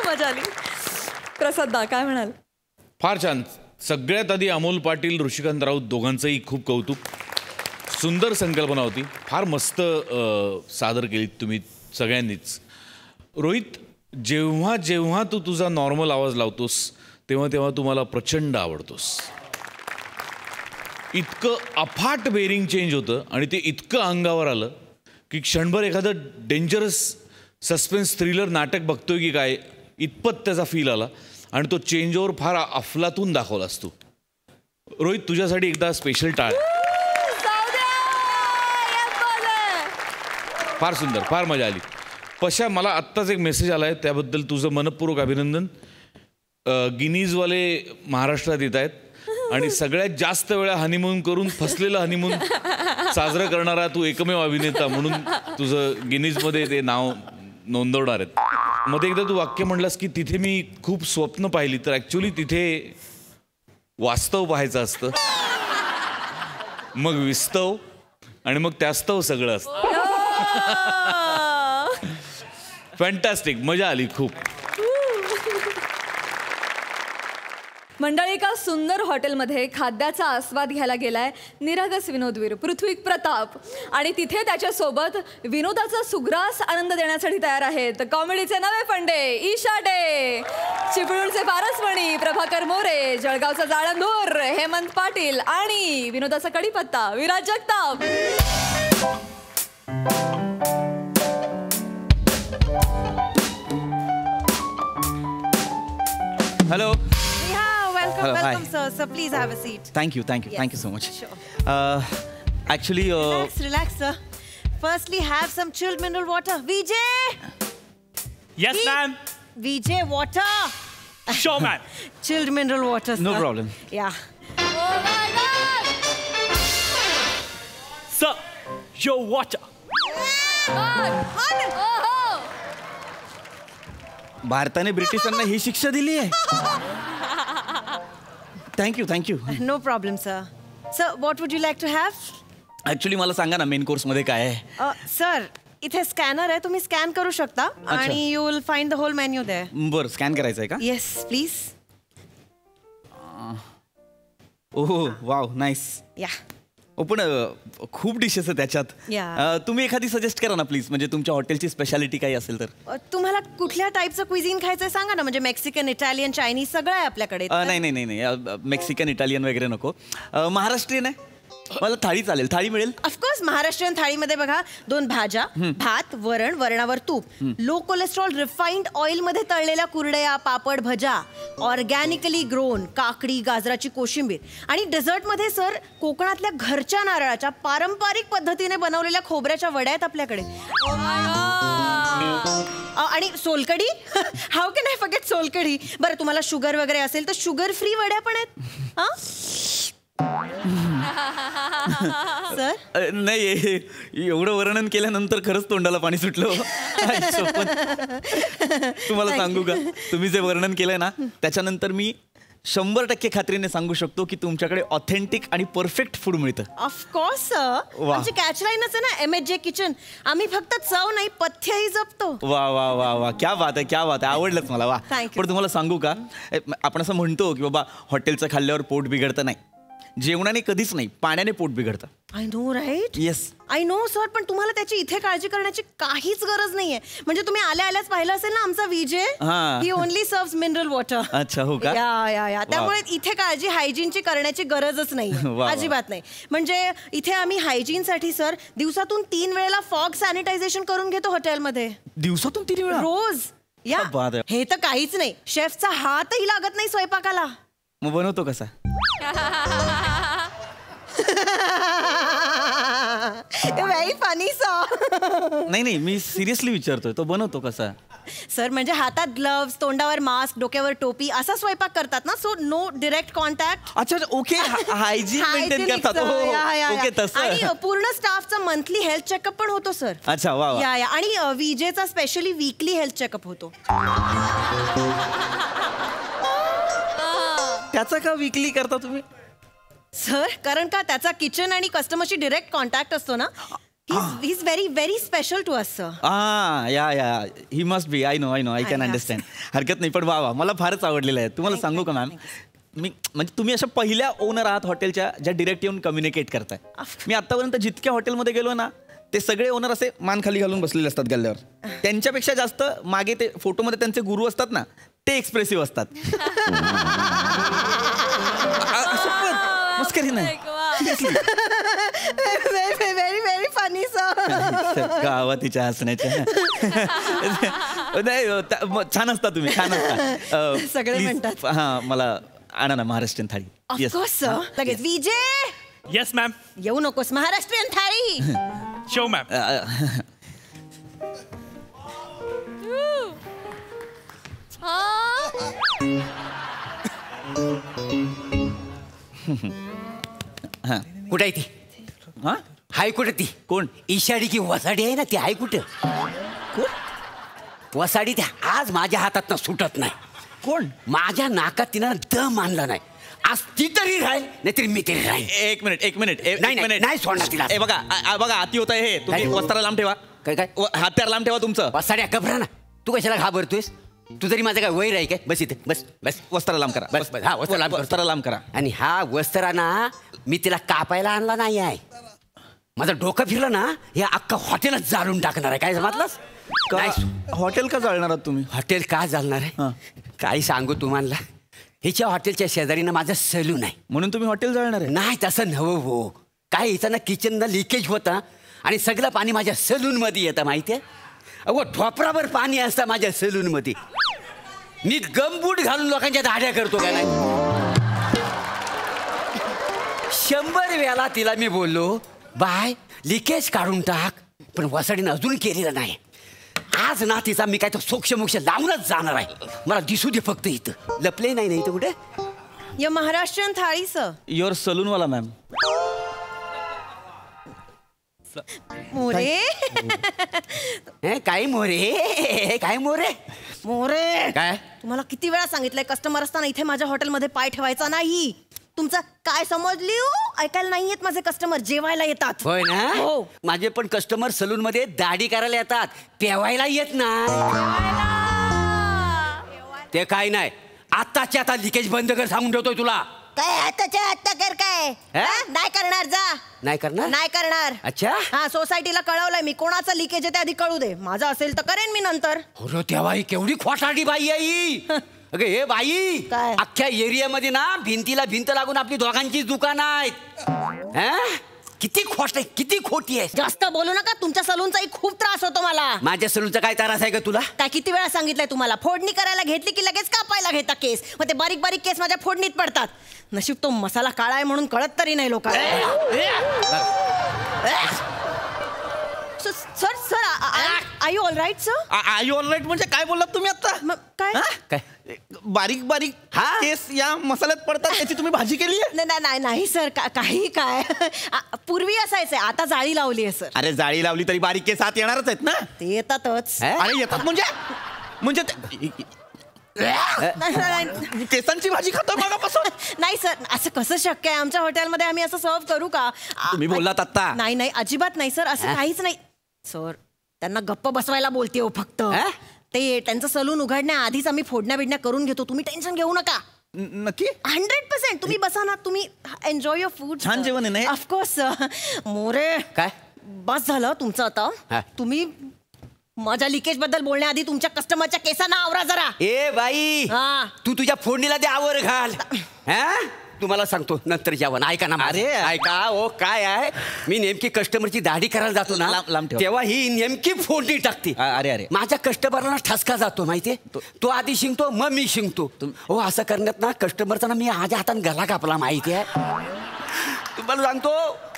मजा आली. प्रसाद दा काय म्हणाल? फार छान. सगळ्यात आधी अमोल पाटील, ऋषिकांत राऊत दोघांचंही खूप कौतुक. सुंदर संकल्पना होती. फार मस्त सादर केलीत तुम्ही सगळ्यांनीच. रोहित, जेव्हा जेव्हा तू तुझा नॉर्मल आवाज लावतोस तेव्हा तेव्हा तू मला प्रचंड आवडतोस. इतकं अफाट बेरिंग चेंज होतं आणि ते इतकं अंगावर आलं की क्षणभर एखादं डेंजरस सस्पेन्स थ्रिलर नाटक बघतोय की काय इतपत त्याचा फील आला आणि तो चेंज ओव्हर फार अफलातून दाखवलास तू. रोहित, तुझ्यासाठी एकदा स्पेशल टाळ. फार सुंदर, फार मजा आली. पशा, मला आत्ताच एक मेसेज आला आहे, त्याबद्दल तुझं मनपूर्वक अभिनंदन. गिनीजवाले महाराष्ट्रात येत आहेत आणि सगळ्यात जास्त वेळा हनीमून करून फसलेलं हनीमून साजरं करणारा तू एकमेव अभिनेता म्हणून तुझं गिनीजमध्ये ते नाव नोंदवणार आहेत. मध्ये एकदा तू वाक्य म्हणलास की तिथे मी खूप स्वप्न पाहिली, तर ॲक्च्युली तिथे वास्तव पाहायचं असतं, मग विस्तव आणि मग त्यास्तव सगळं असतं. फॅन्टॅस्टिक, मजा आली खूप. मंडळी, एका सुंदर हॉटेलमध्ये खाद्याचा आस्वाद घ्यायला गेलाय निरागस विनोदवीर पृथ्वी प्रताप आणि तिथे त्याच्यासोबत विनोदाचा सुग्रास आनंद देण्यासाठी तयार आहेत कॉमेडीचे नवे फंडे, ईशा डे, चिपळूणचे पारसमणी, प्रभाकर मोरे, जळगावचा जाळंधूर, हेमंत पाटील आणि विनोदाचा कडीपत्ता Viraj Jagtap. Hello. Welcome, Hello, welcome, hi. sir. So please have a seat. Thank you so much. Sure. Actually, Relax, sir. Firstly, have some chilled mineral water. VJ! Yes, ma'am. VJ, water. Sure, ma'am. Chilled mineral water, sir. No problem. Yeah. Sir, your water. भारताने ब्रिटिशांना ही शिक्षा दिली आहे. Thank you. No problem, sir. Sir, what would you like to have? Actually मला सांगा ना main course मध्ये काय आहे. सर, इथे स्कॅनर आहे, तुम्ही स्कॅन करू शकता आणि you will find the whole menu there. बरं, स्कॅन करायचं आहे का? Yes please. Oh wow, nice. या पण खूप डिशेस आहेत त्याच्यात. Yeah. तुम्ही एखादी सजेस्ट करा ना प्लीज, म्हणजे तुमच्या हॉटेलची स्पेशालिटी काही असेल तर. तुम्हाला कुठल्या टाईपचं क्विझिन खायचंय सांगा ना, म्हणजे मेक्सिकन, इटालियन, चायनीज सगळं आहे आपल्याकडे. नाही मेक्सिकन इटालियन वगैरे नको. महाराष्ट्रीयन आहे, मला थाळी चालेल. थाळी मिळेल? ऑफकोर्स. महाराष्ट्रीयन थाळीमध्ये बघा 2 भाज्या, भात, वरण, वरणावर तूप, लो कोलेस्ट्रॉल रिफाईंड ऑइल मध्ये तळलेल्या कुरडया, पापड, भजा, ऑर्गॅनिकली ग्रोन, काकडी, गाजराची कोशिंबीर, आणि डेझर्ट मध्ये सर कोकणातल्या घरच्या नारळाच्या पारंपरिक पद्धतीने बनवलेल्या खोबऱ्याच्या वड्या आहेत आपल्याकडे. आणि solkadhi. How can I forget solkadhi. बरं, तुम्हाला शुगर वगैरे असेल तर शुगर फ्री वड्या पण आहेत. सर नाही, एवढं वर्णन केल्यानंतर खरंच तोंडाला पाणी सुटलं. तुम्हाला सांगू का, तुम्ही जे वर्णन केलंय ना त्याच्यानंतर मी 100% खात्रीने सांगू शकतो की तुमच्याकडे ऑथेंटिक आणि परफेक्ट फूड मिळतं. Of course sir. आमची कॅचलाईनच आहे ना MHJ किचन. आम्ही फक्त चव नाही पथ्यही जपतो. वा वा वा वा, क्या बात आहे, क्या बात आहे, आवडलंच मला. वा. पण तुम्हाला सांगू का, आपण असं म्हणतो की बाबा हॉटेलचं खाल्ल्यावर पोट बिघडतं. नाही, जेवणाने कधीच नाही, पाण्याने पोट बिघडतं. I know right. Yes I know sir, पण तुम्हाला त्याची इथे काळजी करण्याची काहीच गरज नाहीये. म्हणजे तुम्ही आल्याच पाहिलं असेल ना आमचा विजय, ही ओनली सर्व्स मिनरल वॉटर. अच्छा, हो का? या त्यामुळे इथे काळजी हायजीनची करण्याची गरजच नाही, अजिबात नाही. म्हणजे इथे आम्ही हायजीनसाठी सर दिवसातून 3 वेळेला फॉग सॅनिटायझेशन करून घेतो हॉटेलमध्ये. दिवसातून 3 वेळा? रोज. या हे तर काहीच नाही, शेफचा हातही लागत नाही स्वयंपाकाला. मग बनवतो कसा? Very funny sir. नाही, मी सिरियसली विचारतोय, तो बनवतो कसा? सर म्हणजे हातात ग्लव्स, तोंडावर मास्क, डोक्यावर टोपी असा स्वयंपाक करतात ना, सो नो डायरेक्ट कॉन्टॅक्ट. अच्छा, ओके. हायजीन मेंटेन करतात. ओके, तसं. आणि पूर्ण स्टाफचा मंथली हेल्थ चेकअप पण होतो सर. अच्छा, वा. या आणि विजेचा स्पेशली वीकली हेल्थ चेकअप होतो. त्याचा का वीकली करता तुम्ही? सर कारण का त्याचा किचन आणि कस्टमरशी डायरेक्ट कॉन्टॅक्ट असतो ना. He is very very special to us sir. या he must be. I know I can understand. हरकत नाही, पण वा मला फारच आवडलेलं आहे. तुम्हाला सांगू का मॅम, मी म्हणजे तुम्ही अशा पहिल्या ओनर आहात हॉटेलच्या ज्या डिरेक्ट येऊन कम्युनिकेट करताय. मी आतापर्यंत जितक्या हॉटेलमध्ये गेलो ना, ते सगळे ओनर असे मान खाली घालून बसलेले असतात गल्ल्यावर. त्यांच्यापेक्षा जास्त मागे ते फोटोमध्ये त्यांचे गुरु असतात ना, ते एक्सप्रेसिव्ह असतात. मस्करी नाही. Very very funny sir. गावात तिच्या हसण्याच्या. नाही, छान असता तुम्ही, छान असता सगळे म्हणतात. हा, मला आणा ना महाराष्ट्रीयन थाळी. Of course sir. लगेच विजय. Yes ma'am. येऊ नकोस, महाराष्ट्रीयन थाळी. Show ma'am. हा, कुठे आहे ती? हा, हाय कुठे ती? कोण? ईशाडी की वसाडी आहे ना ती, हाय कुठं? वसाडी त्या आज माझ्या हातात सुटत नाही. कोण? माझ्या नाकात तिनं दम आणला नाही. आज ती तरी राहील, नाहीतरी मी तरी राहील. एक मिनिट. नाही सोडणार तिला. बघा आती होत आहे हे. तुम्ही वस्त्राला लांब ठेवा. काय हात्यार लांब ठेवा तुमचं. वसाड्या घबरा ना. तू कशाला घाबरतोयस? तू तरी माझं काय वैर आहे काय? बस इथे, बस. वस्त्र लांब करा. बस. हा, वस्त्र लांब करा. आणि हा वस्त्रा ना मी तिला कापायला आणला नाही आहे. माझं डोकं फिरलं ना, हे अख्खा हॉटेलच जाळून टाकणार आहे. काय समजलंस? हॉटेल का जाळणार आहात तुम्ही? हॉटेल का जाळणार आहे? काय सांगू तुम्हाला, हिच्या हॉटेलच्या शेजारीनं माझं सलून आहे. म्हणून तुम्ही हॉटेल जाळणार आहे? नाही, तसं नवं हो. काय हिचं ना किचननं लिकेज होता आणि सगळं पाणी माझ्या सलूनमध्ये येतं माहिती आहे. अगो ठोपराभर पाणी असतं माझ्या सलूनमध्ये. नीट गमबूट घालून लोकांच्या दाढ्या करतो का नाही. 100 वेळा तिला मी बोललो, बाय लिकेज काढून टाक, पण वसाडीनं अजून केलेलं नाही. आज ना तिचा मी काय तो सोक्ष लावूनच जाणार आहे. मला दिसू दे फक्त. इथं लपले नाही इथं कुठे. या महाराष्ट्रीयन थाळी सर. युअर सलूनवाला मॅम. मोरे. काय मोरे? काय मोरे? मोरे काय? तुम्हाला किती वेळा सांगितलंय कस्टमर असताना इथे माझ्या हॉटेलमध्ये पाय ठेवायचा नाही. तुमचं काय समजली हो? ऐकायला नाही येत माझे कस्टमर, जेवायला येतात. होय ना? हो. माझे पण कस्टमर सलून मध्ये दाढी करायला येतात, पेवायला येत ना. ते काय नाही. आताच्या आता लिकेज बंद कर सांगून ठेवतोय तुला. काय आताच्या आत्ता कर काय नाही करणार जा. नाही करणार? नाही करणार. अच्छा. हा सोसायटीला कळवलंय मी. कोणाचं लिकेज आहे ते आधी कळू दे. माझं असेल तर करेन मी नंतर. अरे तेव्हा ही केवढी खोटारडी बाई आहे ही. अगं हे बाई काय? अख्ख्या एरियामध्ये ना भिंतीला भिंत लागून आपली दोघांचीच दुकानं आहेत. हं? किती खोट आहे, किती खोटी आहे. जास्त बोलू नका. तुमच्या सलूनचाही खूप त्रास होतो मला. माझ्या सलूनचा काय त्रास आहे का तुला? काय किती वेळा सांगितलंय तुम्हाला. फोडणी करायला घेतली की लगेच कापायला घेता केस. मग ते बारीक बारीक केस माझ्या फोडणीत पडतात. नशीब तो मसाला काळा आहे म्हणून कळत तरी नाही लोकांना. Sir sir I you all right sir? I all right म्हणजे काय बोललात तुम्ही आता? काय काय बारीक बारीक केस या मसाल्यात पडतात त्याची तुम्ही भाजी केली आहे? नाही सर काही काय पूर्वी असायचंय आता जाळी लावली आहे सर. अरे जाळी लावली तरी बारीक केस आत येणारच आहेत ना. ते येतातच. अरे येतात म्हणजे केसांची भाजी खातो मागापासून. नाही सर असं कसं शक्य आहे. आमच्या हॉटेलमध्ये आम्ही असं सर्व करू का? तुम्ही बोललात आता. नाही अजिबात नाही सर. असं काहीच नाही सर. त्यांना गप्प बसवायला बोलते हो फक्त. ते त्यांचं सलून उघडण्याआधीच आम्ही फोडण्या बिडण्या करून घेतो. तुम्ही टेन्शन घेऊ नका. नक्की 100%. तुम्ही बसा ना. तुम्ही एन्जॉय युअर फूड. छान जेवण आहे ना. ऑफकोर्स मोरे. काय बस झालं तुमचं आता. तुम्ही माझ्या लिकेज बद्दल बोलण्याआधी तुमच्या कस्टमरच्या केसांना आवरा जरा. ए बाई तू तुझ्या फोडणीला दे आवर घाल. तुम्हाला सांगतो नंतर जेवण. ऐका ना. अरे ऐका ओ काय आहे मी नेमकी कस्टमरची दाढी करायला जातो ना तेव्हा ही नेमकी फोडणी टाकते. अरे माझ्या कस्टमरला ठसका जातो माहितीये. तो आधी शिंकतो मग मी शिंकतो. हो असं करण्यात ना कस्टमरचा ना मी माझ्या हाताने गला कापला माहिती आहे. तुम्हाला सांगतो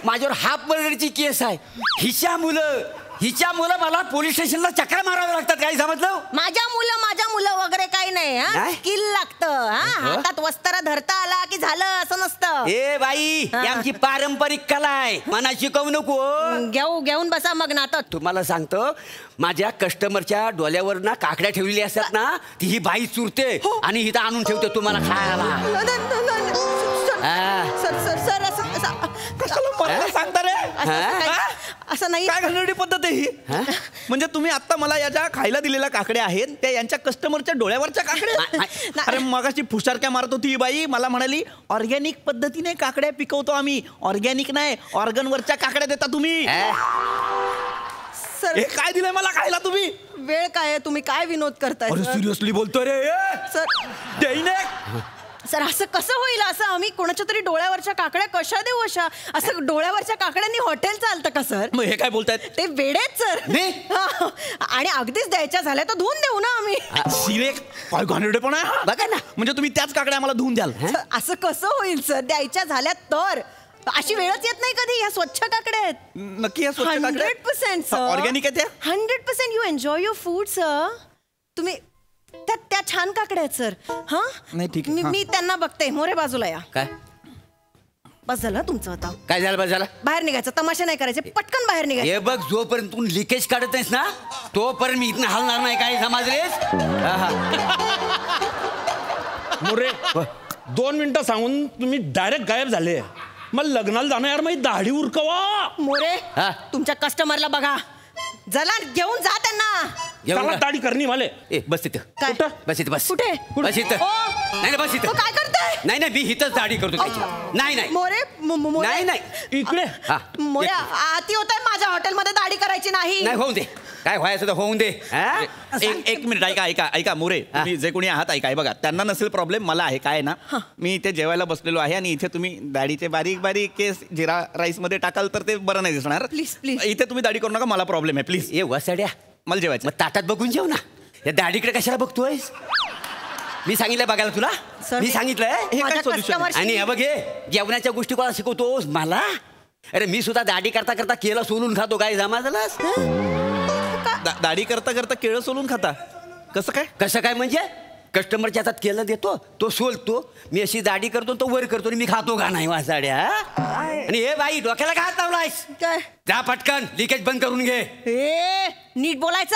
माझ्यावर हाफ मर्डरची केस आहे. हिच्या मुलं मला पोलीस स्टेशनला चक्रा माराव्या लागतात. काही समजलं? माझ्या मुलं वगैरे काही नाही. स्किल लागतं. हातात वस्तारा धरता आला की झालं असं नसतं. ए बाई ही आमची पारंपरिक कला आहे. मना शिकवू नको. घेऊन बसा मग नातं. तुम्हाला सांगतो माझ्या कस्टमरच्या डोल्यावर ना काकड्या ठेवलेल्या असतात ना ती ही बाई चुरते आणि इथं आणून ठेवते तुम्हाला खायला. सांगता रे असं नाही. काय घाणेरडी पद्धत आहे ही. म्हणजे तुम्ही आता मला या ज्या खायला दिलेल्या काकड्या आहेत त्या यांच्या कस्टमरच्या डोळ्यावरच्या काकड्या. अरे मगाशी फुशारक्या मारत होती ही बाई. मला म्हणाली ऑर्गॅनिक पद्धतीने काकड्या पिकवतो आम्ही. ऑर्गॅनिक नाही ऑर्गनवरच्या काकड्या देता तुम्ही. सर हे काय दिलंय मला खायला तुम्ही? वेळ काय आहे. तुम्ही काय विनोद करताय? अरे सिरियसली बोलतोय रे सर. सर असं कसं होईल. असं आम्ही कोणाच्या तरी डोळ्यावरच्या काकड्या कशा देऊ अशा. असं डोळ्यावरच्या काकड्यांनी हॉटेल चालतं का सर? मग हे काय बोलतायत? ते वेडेच सर. आणि अगदीच द्यायच्या झाल्या तर धुवून देऊ ना आम्ही. शिरे काय घाणेरडेपण आहे बघा ना. म्हणजे तुम्ही त्याच काकड्या आम्हाला धुवून द्याल? असं कसं होईल सर. द्यायच्या झाल्या तर. अशी वेळच येत नाही कधी. ह्या स्वच्छ काकड्या आहेत. नक्की या स्वच्छ काकड्या 100% सर. ऑर्गॅनिक आहे त्या? 100% you enjoy your food sir. तुम्ही त्या छान काकड्या आहेत सर. नाही ठीक आहे. मी त्यांना बघते. मोरे बाजूला या. काय बस झालं तुमचं आता. काय झालं बस झालं? बाहेर निघायचं. तमाशा नाही करायचे. पटकन बाहेर निघायचं. हे बघ जोपर्यंत तू लिकेज काढत नाहीस ना तोपर्यंत मी इथनं हलणार नाही. काय समजलेस? मोरे 2 मिनिटं सांगून तुम्ही डायरेक्ट गायब झाले. मग लग्नाला जाणं यार माझी दाढी उरकवा. मोरे तुमच्या कस्टमरला बघा. जला घेऊन जा त्यांना. दाढी करणी मला. बस इथं. काय? बस इथं बस. कुठे? बस इथं. नाही बस इथं. काय करताय? नाही मी इथंच दाढी करतो त्याची. नाही मोरे नाही इकडे मोरे आती होत आहे. माझ्या हॉटेलमध्ये दाढी करायची नाही. होऊन दे. काय व्हायचं तर होऊन दे. एक मिनिट ऐका मोरे तुम्ही जे कोणी आहात ऐका. बघा त्यांना नसेल प्रॉब्लेम मला आहे. काय ना मी इथे जेवायला बसलेलो आहे आणि इथे तुम्ही दाढीचे बारीक बारीक केस जिरा राईस मध्ये टाकाल तर ते बरं नाही दिसणार. प्लीज इथे तुम्ही दाढी करू नका. मला प्रॉब्लेम आहे प्लीज. ये वसाड्या मला जेवायचं. मग ताटात बघून जेव ना. या दाढीकडे कशाला बघतोय? मी सांगितलंय बघायला तुला. मी सांगितलंय हे काय सोल्युशन. आणि हे बघ हे जेवणाच्या गोष्टी कोणाला शिकवतोस मला? अरे मी सुद्धा दाढी करता करता केलं सोलून खातो. काय जमाजलास? दाढी करता करता केळं सोलून खाता? कसं काय म्हणजे? कस्टमरच्या हातात केलं देतो तो सोलतो. मी अशी दाढी करतो तो वर करतो आणि मी खातो का नाही वासाड्या? आणि हे बाई डोक्याला काय हात लावलायस? काय? जा पटकन लिकेज बंद करून घे. नीट बोलायचं.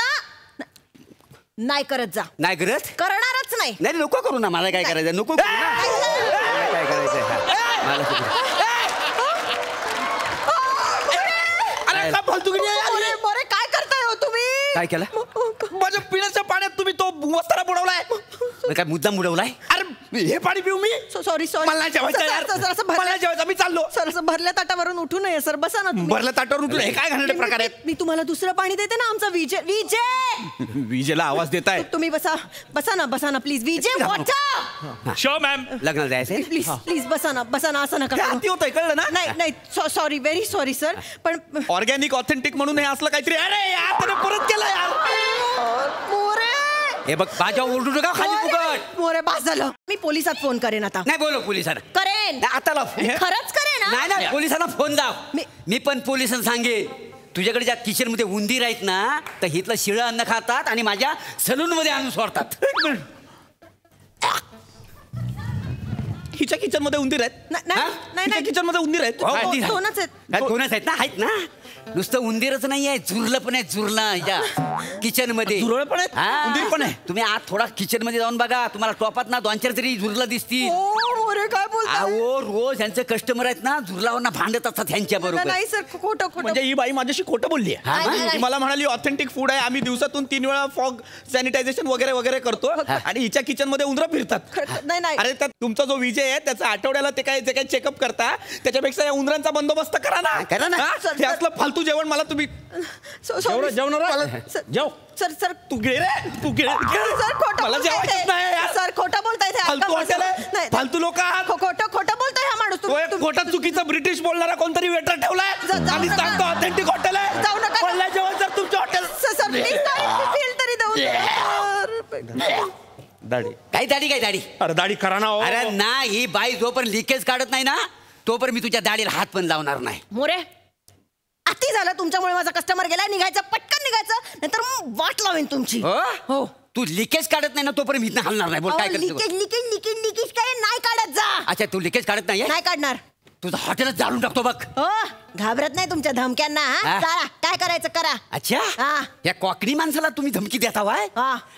नाही करत जा. नाही करत? करणारच नाही. नाही नको करू ना. मला काय करायचं नको. काय करायचं मोरे काय करताय हो तुम्ही? काय केलं? माझ्या पिण्याच्या पाण्यात तुम्ही तो वस्तारा बुडवलाय. काय मुद्दाम बुडवलाय? अरे हे पाणी पिऊ मी? सॉरी मला नाही जेवायचं यार. मला नाही जेवायचं, मी चाललो. सर असं भरल्या ताटावरून उठू नये सर, बसा ना तुम्ही. भरल्या ताटावर उठून हे काय घाणेरडे प्रकार आहेत? मी तुम्हाला दुसरं पाणी देते ना, आमचा विजय. विजय विजेला आवाज देताय. तुम्ही बसा ना please. Vijay water. Show ma'am. लग्नाला जायचंय. प्लीज बसा ना, असं नका. अति होतंय, कळलं ना? नाही सॉरी, व्हेरी सॉरी सर. पण ऑर्गॅनिक ऑथेंटिक म्हणून हे असलं काहीतरी. अरे यार त्याने परत केलं यार. मोरे हे बघ माझ्या ओरडू नका खाली फुकट. मोरे बास झालं. मी पोलिसात फोन करेन आता. नाही बोलो पोलिसांना. करेन आता खरंच करेन. नाही पोलिसांना फोन लाव. मी पण पोलिसांना सांगे तुझ्याकडे ज्या किचन मध्ये उंदीर आहेत ना, तर हिथलं शिळं अन्न खातात आणि माझ्या सलून मध्ये आणून सोडतात. हिच्या किचन मध्ये उंदीर आहेत. नाही किचन मध्ये उंदीर आहेत. दोनच आहेत. दोनच आहेत ना. नुसतं उंदीरच नाही आहे, झुरलं पण आहे. झुरलं ह्या किचन मध्ये झुरळ पण आहेत, उंदीर पण आहे. तुम्ही आत थोडा किचन मध्ये जाऊन बघा, तुम्हाला टॉपात ना 2-4 तरी झुरलं दिसतील. काय बोलता? अहो रोज ह्यांचे कस्टमर आहेत ना, झुरलावर भांडत असतात ह्यांच्या बरोबर. नाही सर, खोटं म्हणजे ही बाई माझ्याशी खोटं बोलली आहे. मला म्हणाली ऑथेंटिक फूड आहे, आम्ही दिवसातून 3 वेळा फॉग सॅनिटायझेशन वगैरे करतो आणि हिच्या किचन मध्ये उंदरं फिरतात. नाही अरे त्यात तुमचा जो विजय आहे त्याचा आठवड्याला जे काही चेकअप करता, त्याच्यापेक्षा या उंदरांचा बंदोबस्त करा ना. हे असलं फालतू जेवण मला तुम्ही जेव. सर तू गे रे, तू गे. सर खोटं मला जेवायचं नाही. सर खोटं बोलताय. फालतू हॉटेल आहे, फालतू लोक आहात. खोटं बोलताय हा माणूस. खोटा चुकीचा ब्रिटिश बोलणारा कोणतरी वेटर ठेवलाय आणि सांगतो ऑथेंटिक हॉटेल आहे. जाऊ नका. बोलला जेवण जर तुमच्या हॉटेल. सर प्लीज फील तरी देऊ. दाढी काय दाढी. अरे दाढी करा ना. अरे ना, ही बाई जोपर्यंत लिकेज काढत नाही ना, तोपर्यंत मी तुझ्या दाढीला हात पण लावणार नाही. मोरे अति झालं तुमच्यामुळे. माझा कस्टमर गेला, निघायचं पटकन निघायचं, नाहीतर वाट लावेन तुमची. हो तू लिकेज काढत नाही ना, तोपर्यंत मी हलणार नाही. बोल काय करतो? लिकेज काय नाही काढत जा. अच्छा तू लिकेज काढत नाही? नाही काढणार. तुझं हॉटेलच जाळून टाकतो बघ. घाबरत नाही तुमच्या धमक्यांना. चला काय करायचं करा. अच्छा या कोकणी माणसाला तुम्ही धमकी देता वाय?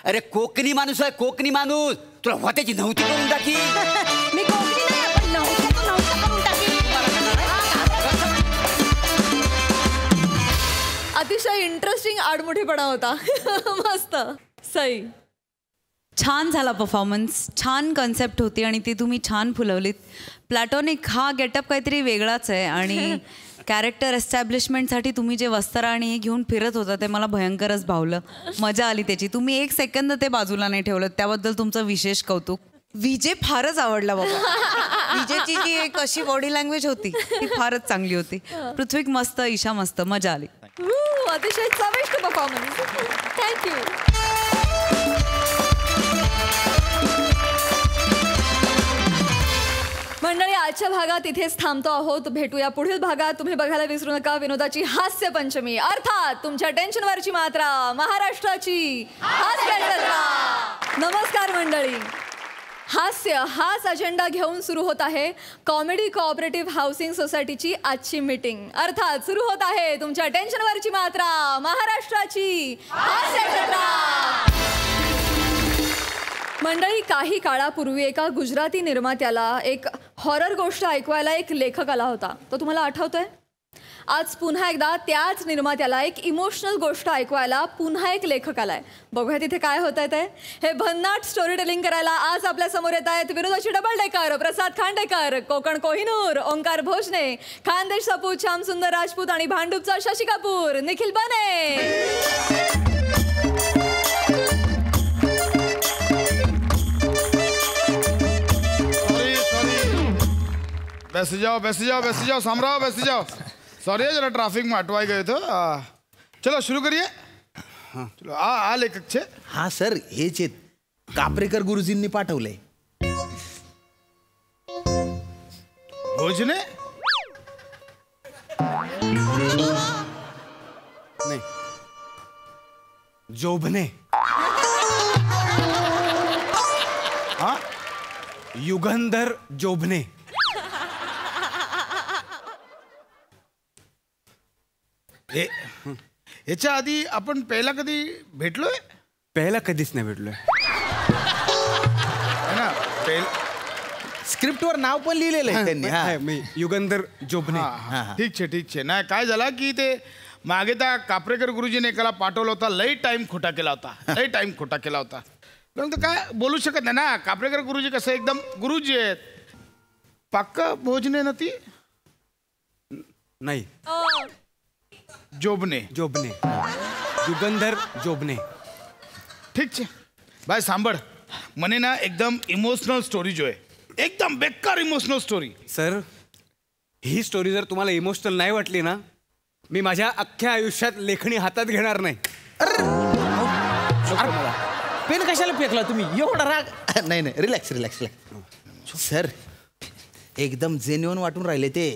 अरे कोकणी माणूस आहे, कोकणी माणूस. तुला होत्याची नव्हती करून टाकी. मी कोकणी नाही, पण नव्हतं करून टाकी. अतिशय इंटरेस्टिंग आडमुठीपणा होता. मस्त सई. छान झाला परफॉर्मन्स. छान कन्सेप्ट होती आणि ती तुम्ही छान फुलवलीत. प्लॅटॉनिक हा गेटअप काहीतरी वेगळाच आहे आणि कॅरेक्टर एस्टॅब्लिशमेंटसाठी तुम्ही जे वस्त्र आणि हे घेऊन फिरत होता ते मला भयंकरच भावलं. मजा आली त्याची. तुम्ही 1 सेकंद ते बाजूला नाही ठेवलं, त्याबद्दल तुमचं विशेष कौतुक. विजय फारच आवडला बाबा. विजयची जी एक अशी बॉडी लँग्वेज होती ती फारच चांगली होती. पृथ्वीक मस्त, ईशा मस्त, मजा आली. अतिशय चविष्ट परफॉर्मन्स. थँक्यू. मंडळी आजच्या भागात इथेच थांबतो आहोत. भेटूया पुढील भागात. तुम्ही बघायला विसरू नका विनोदाची हास्य पंचमी, अर्थात तुमच्या टेन्शनवरची मात्रा, महाराष्ट्राची हास्य जत्रा. नमस्कार मंडळी. हास्य हाच अजेंडा घेऊन सुरू होत आहे कॉमेडी कोऑपरेटिव्ह हाऊसिंग सोसायटीची आजची मीटिंग. अर्थात सुरू होत आहे तुमच्या टेन्शनवरची मात्रा, महाराष्ट्राची हास्य जत्रा. मंडळी काही काळापूर्वी एका गुजराती निर्मात्याला एक हॉरर गोष्ट ऐकवायला एक लेखक आला होता. तो तुम्हाला आठवतोय? आज पुन्हा एकदा त्याच निर्मात्याला एक इमोशनल गोष्ट ऐकवायला पुन्हा एक लेखक आलाय. बघूया तिथे काय होत आहे ते. हे भन्नाट स्टोरी टेलिंग करायला आज आपल्या समोर येत आहेत विनोदाची डबल डेकर, प्रसाद खांडेकर, कोकण कोहिनूर, ओंकार भोजने, खानदेश सपूत, श्याम सुंदर राजपूत आणि भांडूपचा शशी कपूर, निखिल बने. बैठ जाओ सामराव, बैठ जाओ. सॉरी जरा ट्रैफिक में अटवाई गए थे. चलो शुरू करिए. चलो आ लेखक छे. हा सर हेच आहेत, कापरेकर गुरुजींनी पाठवलंय. भोजने नाही, जोभने. हा युगंधर जोभने. याच्या आधी आपण पहिला कधी भेटलोय? पहिला कधीच नाही भेटलोय ना. स्क्रिप्टवर नाव पण लिहिलेलं आहे त्यांनी. मी युगंधर जोभने. ठीक छे. नाही काय झाला की ते मागे त्या कापरेकर गुरुजीने एकाला पाठवला होता. लई टाइम खोटा केला होता. तर काय बोलू शकत नाही ना. कापरेकर गुरुजी कसं एकदम गुरुजी आहेत. पक्का भोजने ना ती नाही जोबने युगंधर जोबने. ठीक છે ભાઈ સાંભળ મને ના એકદમ ઇમોશનલ સ્ટોરી જોઈએ. एकदम बेकार इमोशनल स्टोरी. सर ही स्टोरी जर तुम्हाला इमोशनल नाही वाटली ना मी माझ्या अख्ख्या आयुष्यात लेखणी हातात घेणार नाही. पेन कशाला फेकला तुम्ही एवढा राग. नाही नाही रिलॅक्स रिलॅक्स रिलॅक्स. सर एकदम जेन्युइन वाटून राहिले ते.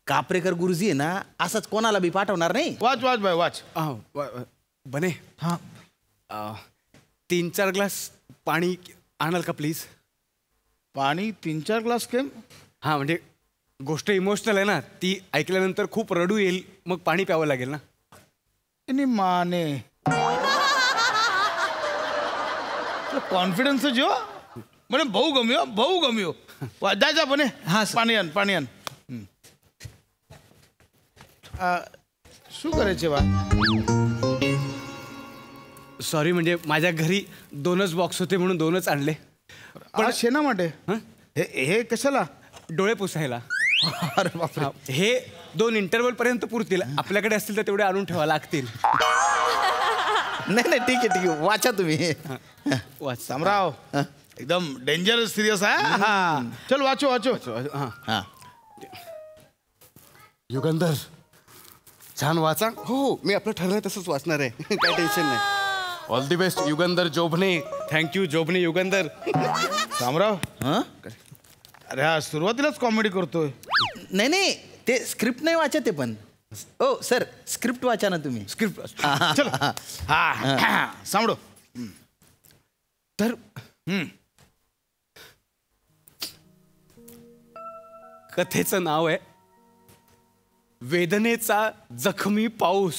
कापरेकर गुरुजी आहे ना असंच कोणाला बी पाठवणार नाही. वाच वाच भाई वाच. बने हां 3-4 ग्लास पाणी आणाल का प्लीज. पाणी 3-4 ग्लास केम. हां म्हणजे गोष्ट इमोशनल आहे ना ती ऐकल्यानंतर खूप रडू येईल मग पाणी प्यावं लागेल ना. इनी माने कॉन्फिडन्स जो મને બહુ ગમ્યો. દાદા બને પાણી આન. શું કરે છે વા. सॉरी म्हणजे माझ्या घरी 2च बॉक्स होते म्हणून 2च आणले. पण शेना माटे हे कशाला. डोळे पुसायला. अरे बापरे. हे 2 इंटरवल पर्यंत पुरतील. आपल्याकडे असतील तर तेवढे आणून ठेवा लागतील. नाही नाही ठीक आहे वाचा तुम्ही. वाच सामराव एकदम डेंजर सिरियस आहे. हा चल वाचो. हां युगंधर छान वाचा. हो मी आपलं ठरलंय तसंच वाचणार आहे. काय टेन्शन नाही. All the best Yugandhar Jobne. Thank you Jobne Yugandhar. Samrao अरे हा सुरुवातीलाच कॉमेडी करतोय. नाही नाही ते स्क्रिप्ट नाही वाचत ते पण. ओ सर स्क्रिप्ट वाचा ना तुम्ही. स्क्रिप्ट चल. हा सामडो. तर कथेचं नाव आहे वेदनेचा जखमी पाऊस.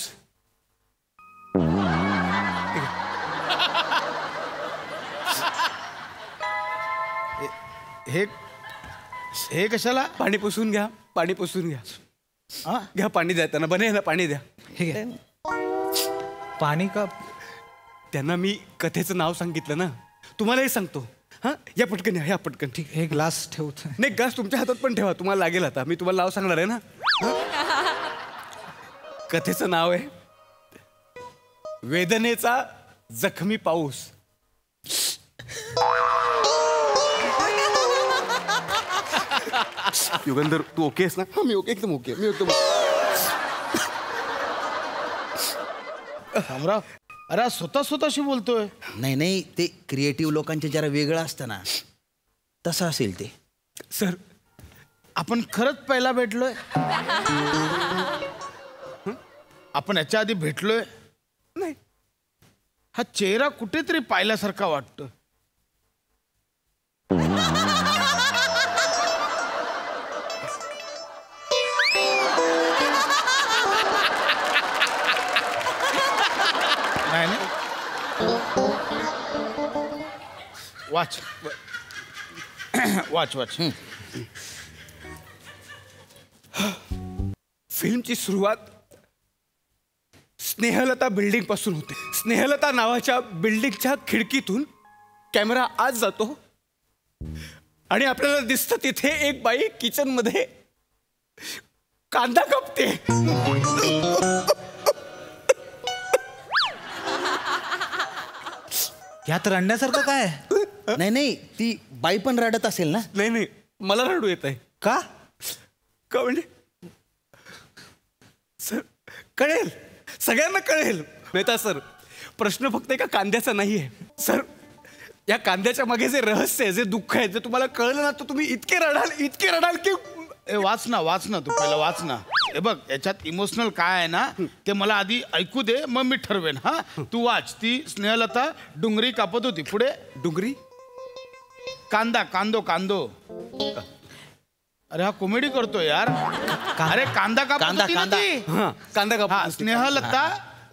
हे कशाला. पाणी पुसून घ्या. घ्या पाणी द्या त्यांना. बने ना पाणी द्या. हे घ्या पाणी का. त्यांना मी कथेचं नाव सांगितलं ना तुम्हालाही सांगतो. हां या पटकन या पटकन. ठीक हे ग्लास ठेवतो. नाही ग्लास तुमच्या हातात पण ठेवा तुम्हाला लागेल. आता मी तुम्हाला नाव सांगणार आहे ना. कथेचं नाव आहे वेदनेचा जखमी पाऊस. युगंधर तू ओके आहेस ना. मी ओके एकदम ओके. मी एकदम सामराव अरे स्वतःशी बोलतोय. नाही नाही ते क्रिएटिव्ह लोकांचे जरा वेगळं असतं ना तसं असेल ते. सर आपण खरंच पहिला भेटलोय. आपण याच्या आधी भेटलोय नाही. हा चेहरा कुठेतरी पाहिल्यासारखा वाटतो. वाच वाच वाच. फिल्मची सुरुवात स्नेहलता बिल्डिंग पासून होते. स्नेहलता नावाच्या बिल्डिंगच्या खिडकीतून कॅमेरा आत जातो आणि आपल्याला दिसतं तिथे एक बाई किचन मध्ये कांदा कापते. यात रडण्यासारखं काय. नाही नाही ती बाई पण रडत असेल ना. नाही मला रडू येत आहे. का म्हणजे सर कळेल सगळ्यांना कळेल. मेहता सर प्रश्न फक्त एका कांद्याचा नाही आहे सर. या कांद्याच्या मागे जे रहस्य आहे जे दुःख आहे जे तुम्हाला कळलं ना तर तुम्ही इतके रडाल की. वाच ना तू पहिला वाच ना. हे बघ याच्यात इमोशनल काय आहे ना ते मला आधी ऐकू दे मग मी ठरवेन. हा तू वाच. ती स्नेहलता डुंगरी कापत होती. पुढे डुंगरी कांदो. अरे हा कॉमेडी करतोय यार. अरे कांदा कापत होती ना ती. कांदा कापत.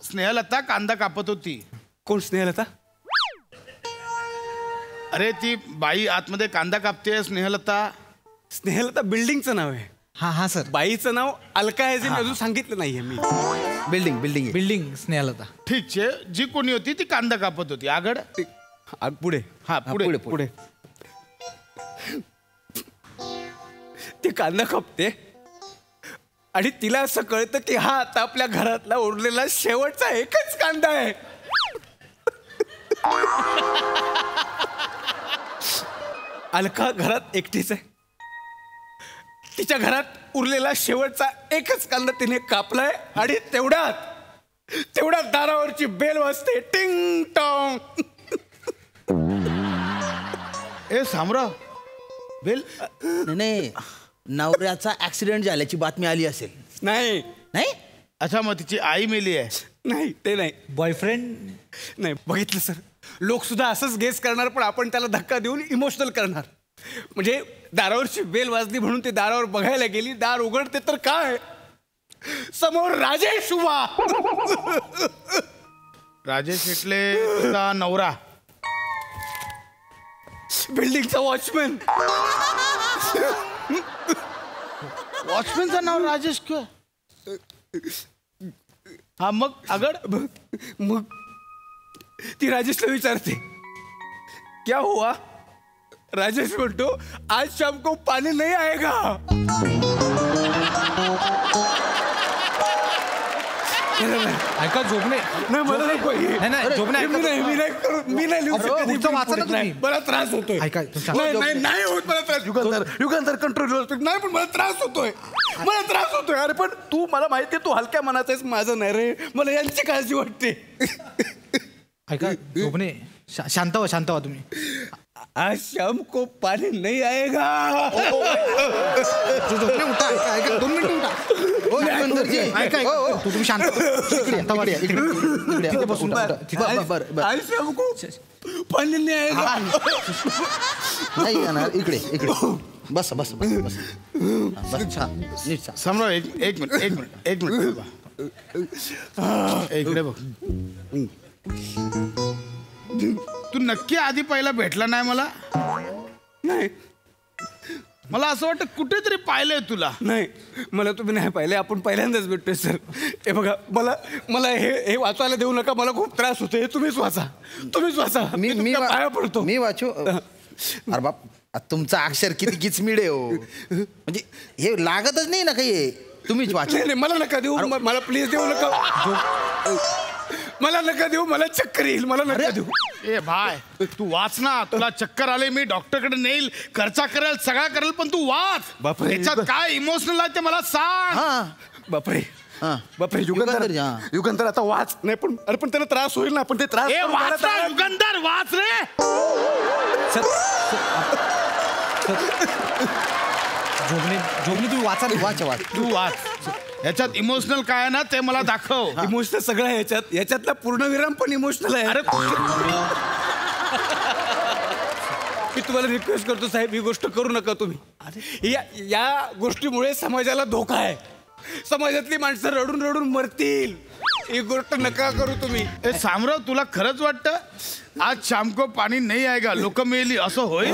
स्नेहलता कांदा कापत होती. कोण स्नेहलता. अरे ती बाई आतमध्ये कांदा कापते. स्नेहलता बिल्डिंगचं नाव आहे. हा सर. बाईचं नाव अलका आहे जे मी अजून सांगितलं नाहीये मी. बिल्डिंग स्नेहलता. ठीक आहे जी कोणी होती ती कांदा कापत होती. आगड पुढे हा, पुढे, पुढे ती कांदा कापते आणि तिला असं कळतं की हा आता आपल्या घरातला उरलेला शेवटचा एकच कांदा आहे. अलका घरात एकटीच आहे. तिच्या घरात उरलेला शेवटचा एकच कांदा तिने कापलाय आणि तेवढ्यात दारावरची बेल वाजते, टिंग टॉंग. ए सामराव, बेल नाही, नवऱ्याचा ऍक्सिडेंट झाल्याची बातमी आली असेल. नाही नाही, अच्छा मग तिची आई मेली आहे. नाही ते नाही. बॉयफ्रेंड नाही. बघितलं सर, लोक सुद्धा असंच गेस करणार, पण आपण त्याला धक्का देऊन इमोशनल करणार. म्हणजे दारावरची बेल वाजली म्हणून ते दारावर बघायला गेली, दार उघडते तर काय, समोर राजेश उभा. राजेश शेटले तुझा नवरा, बिल्डिंगचा वॉचमॅन. वॉचमॅनचं नाव राजेश का? हा मग आगड. मग ती राजेशला विचारते क्या हुआ. राजेश म्हणतो आज शाम को पानी नहीं आएगा. ऐका झोपणे नाही मला नको. मी नाही लिहू शकत. मला त्रास होतोय. नाही होत मला त्रास. युगंधर कंट्रोल नाही, पण मला त्रास होतोय. अरे पण तू, मला माहितीये तू हलक्या मनाचा आहेस, माझं नाही रे. मला यांची काळजी वाटते. ऐका झोपणे, शांत व्हा तुम्ही. आज शाम को पानी नहीं आएगा. झोपणे, उठा. ऐका 2 मिनिटं उठा. तुम्ही शांत बसून. आज शाम को पानी नहीं आएगा. नाही येणार. इकडे बस. समजा एक मिनिट इकडे बघ. तू नक्की आधी पहिला भेटला नाही मला? नाही. मला असं वाटतं कुठेतरी पाहिलंय तुला. नाही, मला तुम्ही नाही पाहिले. आपण पहिल्यांदाच भेटतोय सर. हे बघा, मला हे वाचायला देऊ नका. मला खूप त्रास होतोय. तुम्हीच वाचा. मी पाया पडतो. मी वाचू. अरे बाप, तुमचं अक्षर किती गिचमिड आहे हो. म्हणजे हे लागतच नाही ना काही. तुम्हीच वाचा. नाही, मला नका देऊ. मला प्लीज देऊ नका. मला नका देऊ. मला चक्कर येईल. मला नका देऊ. ए भाय, तू वाच ना. तुला चक्कर आले, मी डॉक्टरकडे नेईल, खर्चा करेल, सगळा करेल, पण तू वाच. बापरे, त्याच्यात काय इमोशनल आहे ते मला सांग. बापरे युगंधर आता वाच. नाही पण, अरे पण त्याला त्रास होईल ना. पण ते त्रास युगंधर वाच रे. झोपणी तुम्ही वाचा. तू वाच. याच्यात इमोशनल काय आहे ना ते मला दाखव. इमोशनल सगळं आहे याच्यातला पूर्णविराम पण इमोशनल आहे. अरे मी तुम्हाला रिक्वेस्ट करतो साहेब, ही गोष्ट करू नका तुम्ही. या गोष्टीमुळे समाजाला धोका आहे. समाजातली माणसं रडून रडून मरतील. ही गोष्ट नका करू तुम्ही. ए सामराव, तुला खरंच वाटतं आज शाम को पाणी नाही आएगा, लोक मेली असं होईल?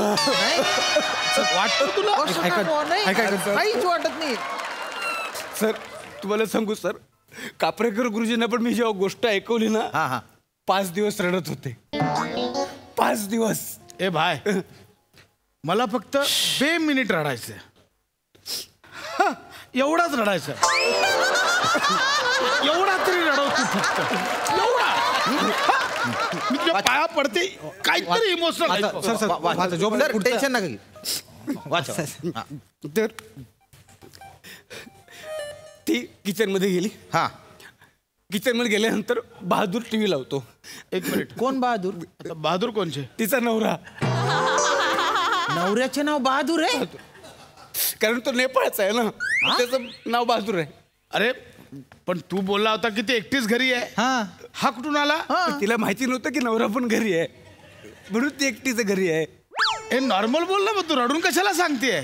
वाटतं तुला? काहीच वाटत नाही सर. तुम्हाला सांगू सर, कापरेकर गुरुजींना पण मी जेव्हा गोष्ट ऐकवली ना, 5 दिवस रडत होते. 5 दिवस. ए भाय, मला फक्त 2 मिनिट रडायचं. एवढाच रडायचं. एवढा तरी रडव तू फक्त. एवढा. मी तुझ्या पाया पडते. काहीतरी इमोशनल. टेन्शन नका घेऊ. तर ती किचन मध्ये गेली. किचन मध्ये गेल्यानंतर बहादूर टीव्ही लावतो. 1 मिनिट. कोण बहादूर? बहादूर कोणचे? तिचा नवरा. नवऱ्याचे नाव बहादूर आहे? कारण तो नेपाळचा आहे ना, त्याचं नाव बहादूर आहे. अरे पण तू बोलला होता की ती एकटीच घरी आहे. हा कुठून आला? तिला माहिती नव्हतं की नवरा पण घरी आहे, म्हणून ती एकटीच घरी आहे. हे नॉर्मल बोल ना. मग तू रडून कशाला सांगते?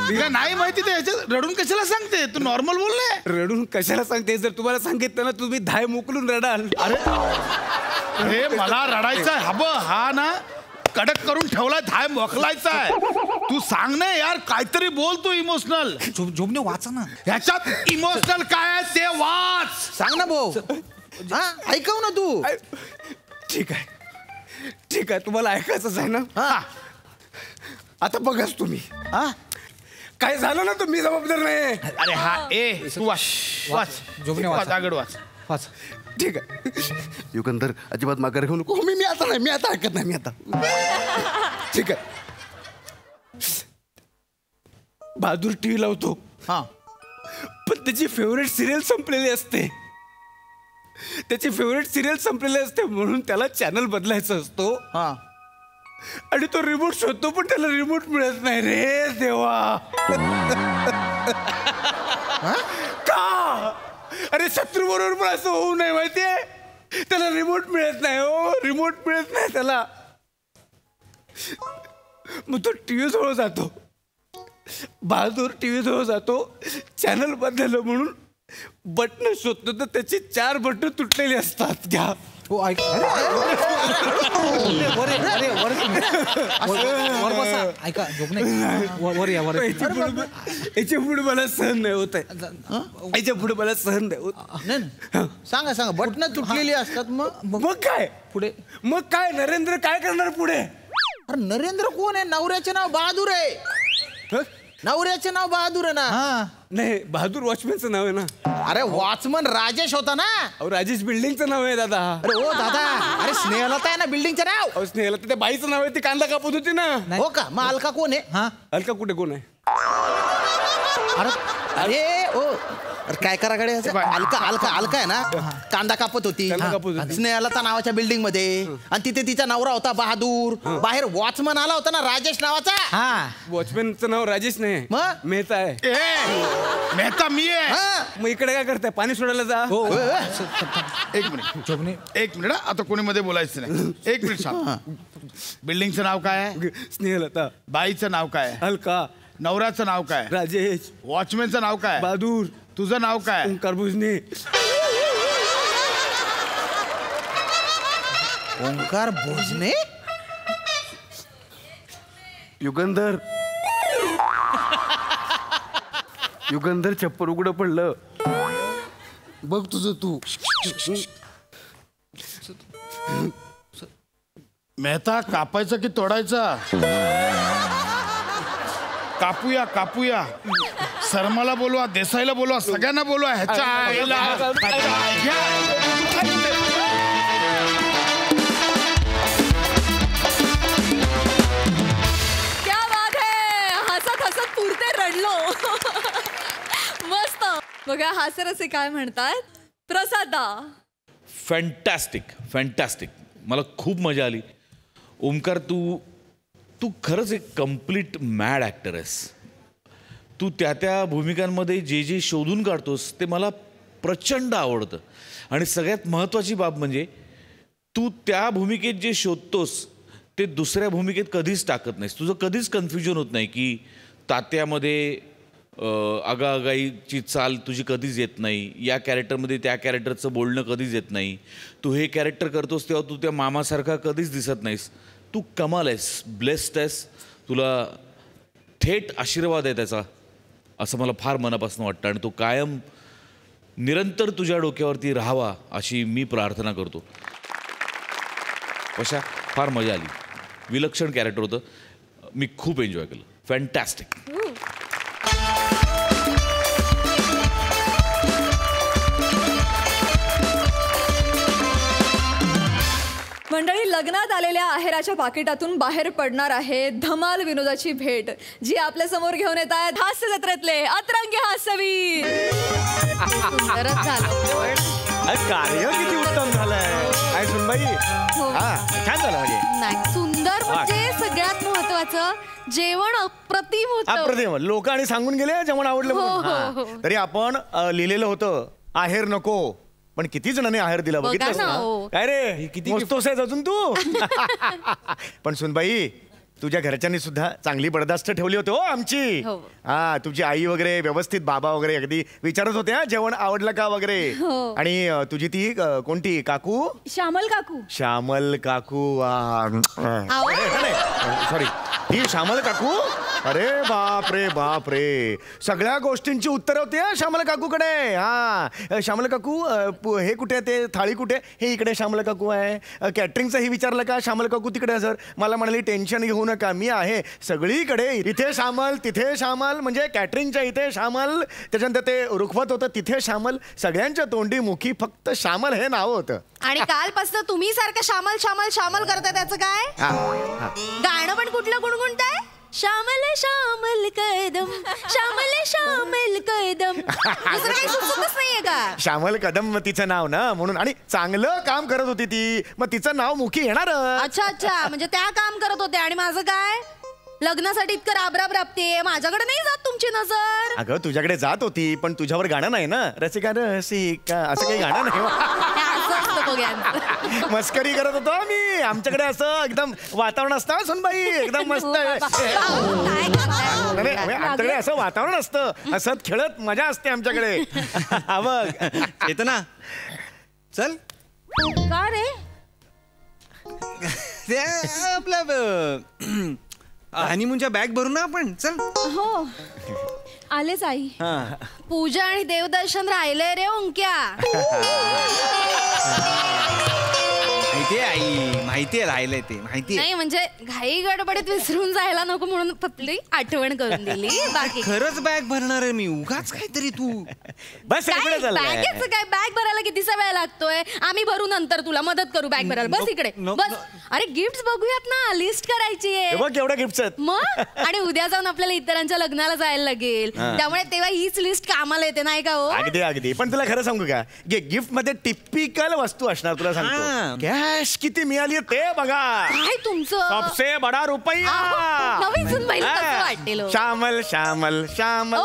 तिला नाही माहिती ते ह्याच्यात रडून कशाला सांगते? तू नॉर्मल बोल ना. रडून कशाला सांगते? जर तुम्हाला सांगितलं ना, तुम्ही धाय मोकलून रडाल. अरे मला रडायचं आहे. हा ना कडक करून ठेवलाय, धाय मोकलायचा आहे. तू सांग ना यार, काहीतरी बोल तू इमोशनल. झोपणे वाचा ना. ह्याच्यात इमोशनल काय आहे ते वाच. सांग ना भाऊ. ऐकव ना तू. ठीक आहे. ठीक आहे, तुम्हाला ऐकायचंच आहे ना? आता बघाच तुम्ही. काय झालं ना, तर मी जबाबदार नाही. अरे हा ए तू वाच आगड वाच. ठीक आहे. युगंधर अजिबात माघार घेऊ नको. मी आता नाही, मी आता ऐकत नाही, मी आता. ठीक आहे. बहादूर टीव्ही लावतो, पण त्याची फेवरेट सिरियल संपलेली असते. त्याची फेवरेट सिरियल संपलेली असते म्हणून त्याला चॅनल बदलायचा असतो. आणि तो रिमोट शोधतो, पण त्याला रिमोट मिळत नाही रे देवा. का? अरे शत्रू बरोबर पण असं होऊ नये माहितीये. त्याला रिमोट मिळत नाही. हो, रिमोट मिळत नाही त्याला. मग तो टीव्ही जवळ जातो. बहादूर टीव्ही जवळ जातो, चॅनल बदललं म्हणून बटन शोधतो, तर त्याची 4 बटन तुटलेली असतात. घ्या. हो ऐक. ऐका याच्या पुढे मला सहन नाही होत आहे. याच्या पुढे मला सहन नाही होत. सांगा बटन तुटलेली असतात. मग काय पुढे? मग काय नरेंद्र काय करणार पुढे? अरे नरेंद्र कोण आहे? नवऱ्याचे नाव बहादूर आहे. नवऱ्याचे नाव बहादूर आहे ना? नाही, बहादूर वॉचमॅनचं नाव आहे ना. अरे वॉचमन राजेश होता ना. राजेश बिल्डिंगचं नाव आहे दादा. अरे हो दादा. अरे स्नेहलता आहे ना बिल्डिंगचं नाव. स्नेहलता त्या बाईचं नाव आहे, ती कांदा कापत होती ना. हो का? मग अलका कोण आहे? अलका कुठे कोण आहे? अरे ओ काय करा कडे अलका आहे ना, कांदा कापत होती. स्नेहलता नावाच्या बिल्डिंग मध्ये. आणि तिथे तिचा नवरा होता बहादूर. बाहेर वॉचमन आला होता ना राजेश नावाचा. वॉचमॅनचं नाव राजेश नाही, मग मेहता आहे. मेहता मी आहे. मग इकडे काय करताय? पाणी सोडायला जा. एक मिनिट आता कोणी मध्ये बोलायचं नाही. एक मिनिट सांग. बिल्डिंगचं नाव काय आहे? स्नेहलता. बाईचं नाव काय? अलका. नवऱ्याचं नाव काय? राजेश. वॉचमॅनचं नाव काय? बहादूर. तुझं नाव काय? ओंकार भोजने. ओंकार भोजने. युगंधर चप्पल उघडं पडलं. बघ तुझं तू. मेहता कापायचा की तोडायचा? कापूया. शर्माला बोलवा, देसाईला बोलवा, सगळ्यांना बोलवा. ह्याच्या क्या बात है. हसत पुरते रडलो. मस्त. बघा हास्यरसे काय म्हणतात. प्रसादा. फॅन्टॅस्टिक. मला खूप मजा आली. ओमकार, तू खरंच एक कम्प्लीट मॅड ॲक्टर आहेस. तू त्या भूमिकांमध्ये जे शोधून काढतोस ते मला प्रचंड आवडतं. आणि सगळ्यात महत्त्वाची बाब म्हणजे तू त्या भूमिकेत जे शोधतोस ते दुसऱ्या भूमिकेत कधीच टाकत नाहीस. तुझं कधीच कन्फ्युजन होत नाही की तात्यामध्ये आगाआगाईची चाल तुझी कधीच येत नाही, या कॅरेक्टरमध्ये त्या कॅरेक्टरचं बोलणं कधीच येत नाही. तू हे कॅरेक्टर करतोस तेव्हा तू त्या मामासारखा कधीच दिसत नाहीस. तू कमाल आहेस, ब्लेस्ड आहेस. तुला थेट आशीर्वाद आहे त्याचा, असं मला फार मनापासून वाटतं. आणि तो कायम निरंतर तुझ्या डोक्यावरती राहावा अशी मी प्रार्थना करतो. अशा फार मजा आली. विलक्षण कॅरेक्टर होतं. मी खूप एन्जॉय केलं. फॅन्टॅस्टिक. मंडळी, लग्नात आलेल्या आहेराच्या पाकिटातून बाहेर पडणार आहे धमाल विनोदाची भेट, जी आपल्या समोर घेऊन येत आहेत हास्य जत्रेतले अतरंगी हास्यवीर. सुंदरच झालं. कार्य किती उत्तम झालंय. काय सुनबाई, छान झालं. म्हणजे सुंदर म्हणजे सगळ्यात महत्वाचं जेवण अप्रतिम होतं. अप्रतिम. लोकांनी सांगून गेले जेवण आवडलं म्हणून. तरी आपण लिहिलेलं होतं आहेर नको, पण किती जणांनी आहेर दिला बघितलं ना. काय रे किती मोजतोस आहे अजून तू. पण सुनबाई, तुझ्या घरच्यांनी सुद्धा चांगली बडदास्त ठेवली होती हो आमची. हा, तुझी आई वगैरे व्यवस्थित, बाबा वगैरे अगदी विचारत होते हा जेवण आवडलं का वगैरे. आणि तुझी ती कोणती काकू? श्यामल काकू. श्यामल काकू. सॉरी, ही श्यामल काकू अरे बाप रे सगळ्या गोष्टींची उत्तर होती श्यामला काकूकडे. हा श्यामला काकू हे कुठे ते थाळी कुठे? हे इकडे श्यामला काकू आहे. कॅटरिंगचंही विचारलं का? श्यामला काकू तिकडे सर. मला म्हणाली टेन्शन घेऊ नका मी आहे सगळीकडे. इथे श्यामल तिथे श्यामल म्हणजे कॅटरिंगच्या इथे श्यामल, त्याच्यानंतर ते रुखवत होतं तिथे श्यामल. सगळ्यांच्या तोंडी मुखी फक्त श्यामल हे नाव होतं. आणि कालपासून तुम्ही सारखं श्यामल श्यामल श्यामल करताय त्याचं काय? गाणं पण कुठलं गुणगुणताय? श्यामल श्यामल कदम श्यामल श्यामल कदम. दुसरं काही सुचतच नाहीये का? श्यामल कदम तिचं नाव ना म्हणून. आणि चांगलं काम करत होती ती, मग तिचं नाव मुखी येणार. अच्छा म्हणजे त्या काम करत होते आणि माझं काय? लग्नासाठी इतकं राबराब राबते, माझ्याकडे नाही जात तुमची नजर. अगं तुझ्याकडे जात होती पण तुझ्यावर गाणं नाही ना. रसिका रसिका असं काही गाणं नाही. मस्करी करत होतो मी. आमच्याकडे असं एकदम वातावरण असतं सुनबाई एकदम मस्त. आमच्याकडे असं वातावरण असतं, हसत खेळत मजा असते आमच्याकडे. बघ चेतना चल. का रे? आपलं हनीमूनच्या बॅग भरू ना आपण. चल. हो आलेच आई. पूजा आणि देवदर्शन राहिलंय रे ओंक्या. माहितीये आई माहितीये राहिलंय ते माहितीये. नाही म्हणजे घाई गडबडीत विसरून जायला नको म्हणून आपली आठवण करून दिली. बाकी खरंच बॅग भरणार आहे मी. उगाच काहीतरी तू बस बॅगेचं काय? बॅग भरायला कितीसा वेळ लागतोय? आम्ही भरू नंतर तुला मदत करू बॅग भरायला. बस इकडे बस. अरे गिफ्ट बघूयात ना, लिस्ट करायची आहे. बघ केवढ्या गिफ्ट आहेत. मग आणि उद्या जाऊन आपल्याला इतरांच्या लग्नाला जायला लागेल, त्यामुळे तेव्हा हीच लिस्ट कामाला येते नाही का? हो अगदी. पण तुला खरं सांगू का, गिफ्ट मध्ये टिपिकल वस्तू असणार. तुला सांगतो कॅश किती मिळाली ते बघा. काय तुमचं सबसे बडा रुपया. नवीन सुनबाईला कसं वाटेल? श्यामल श्यामल श्यामल.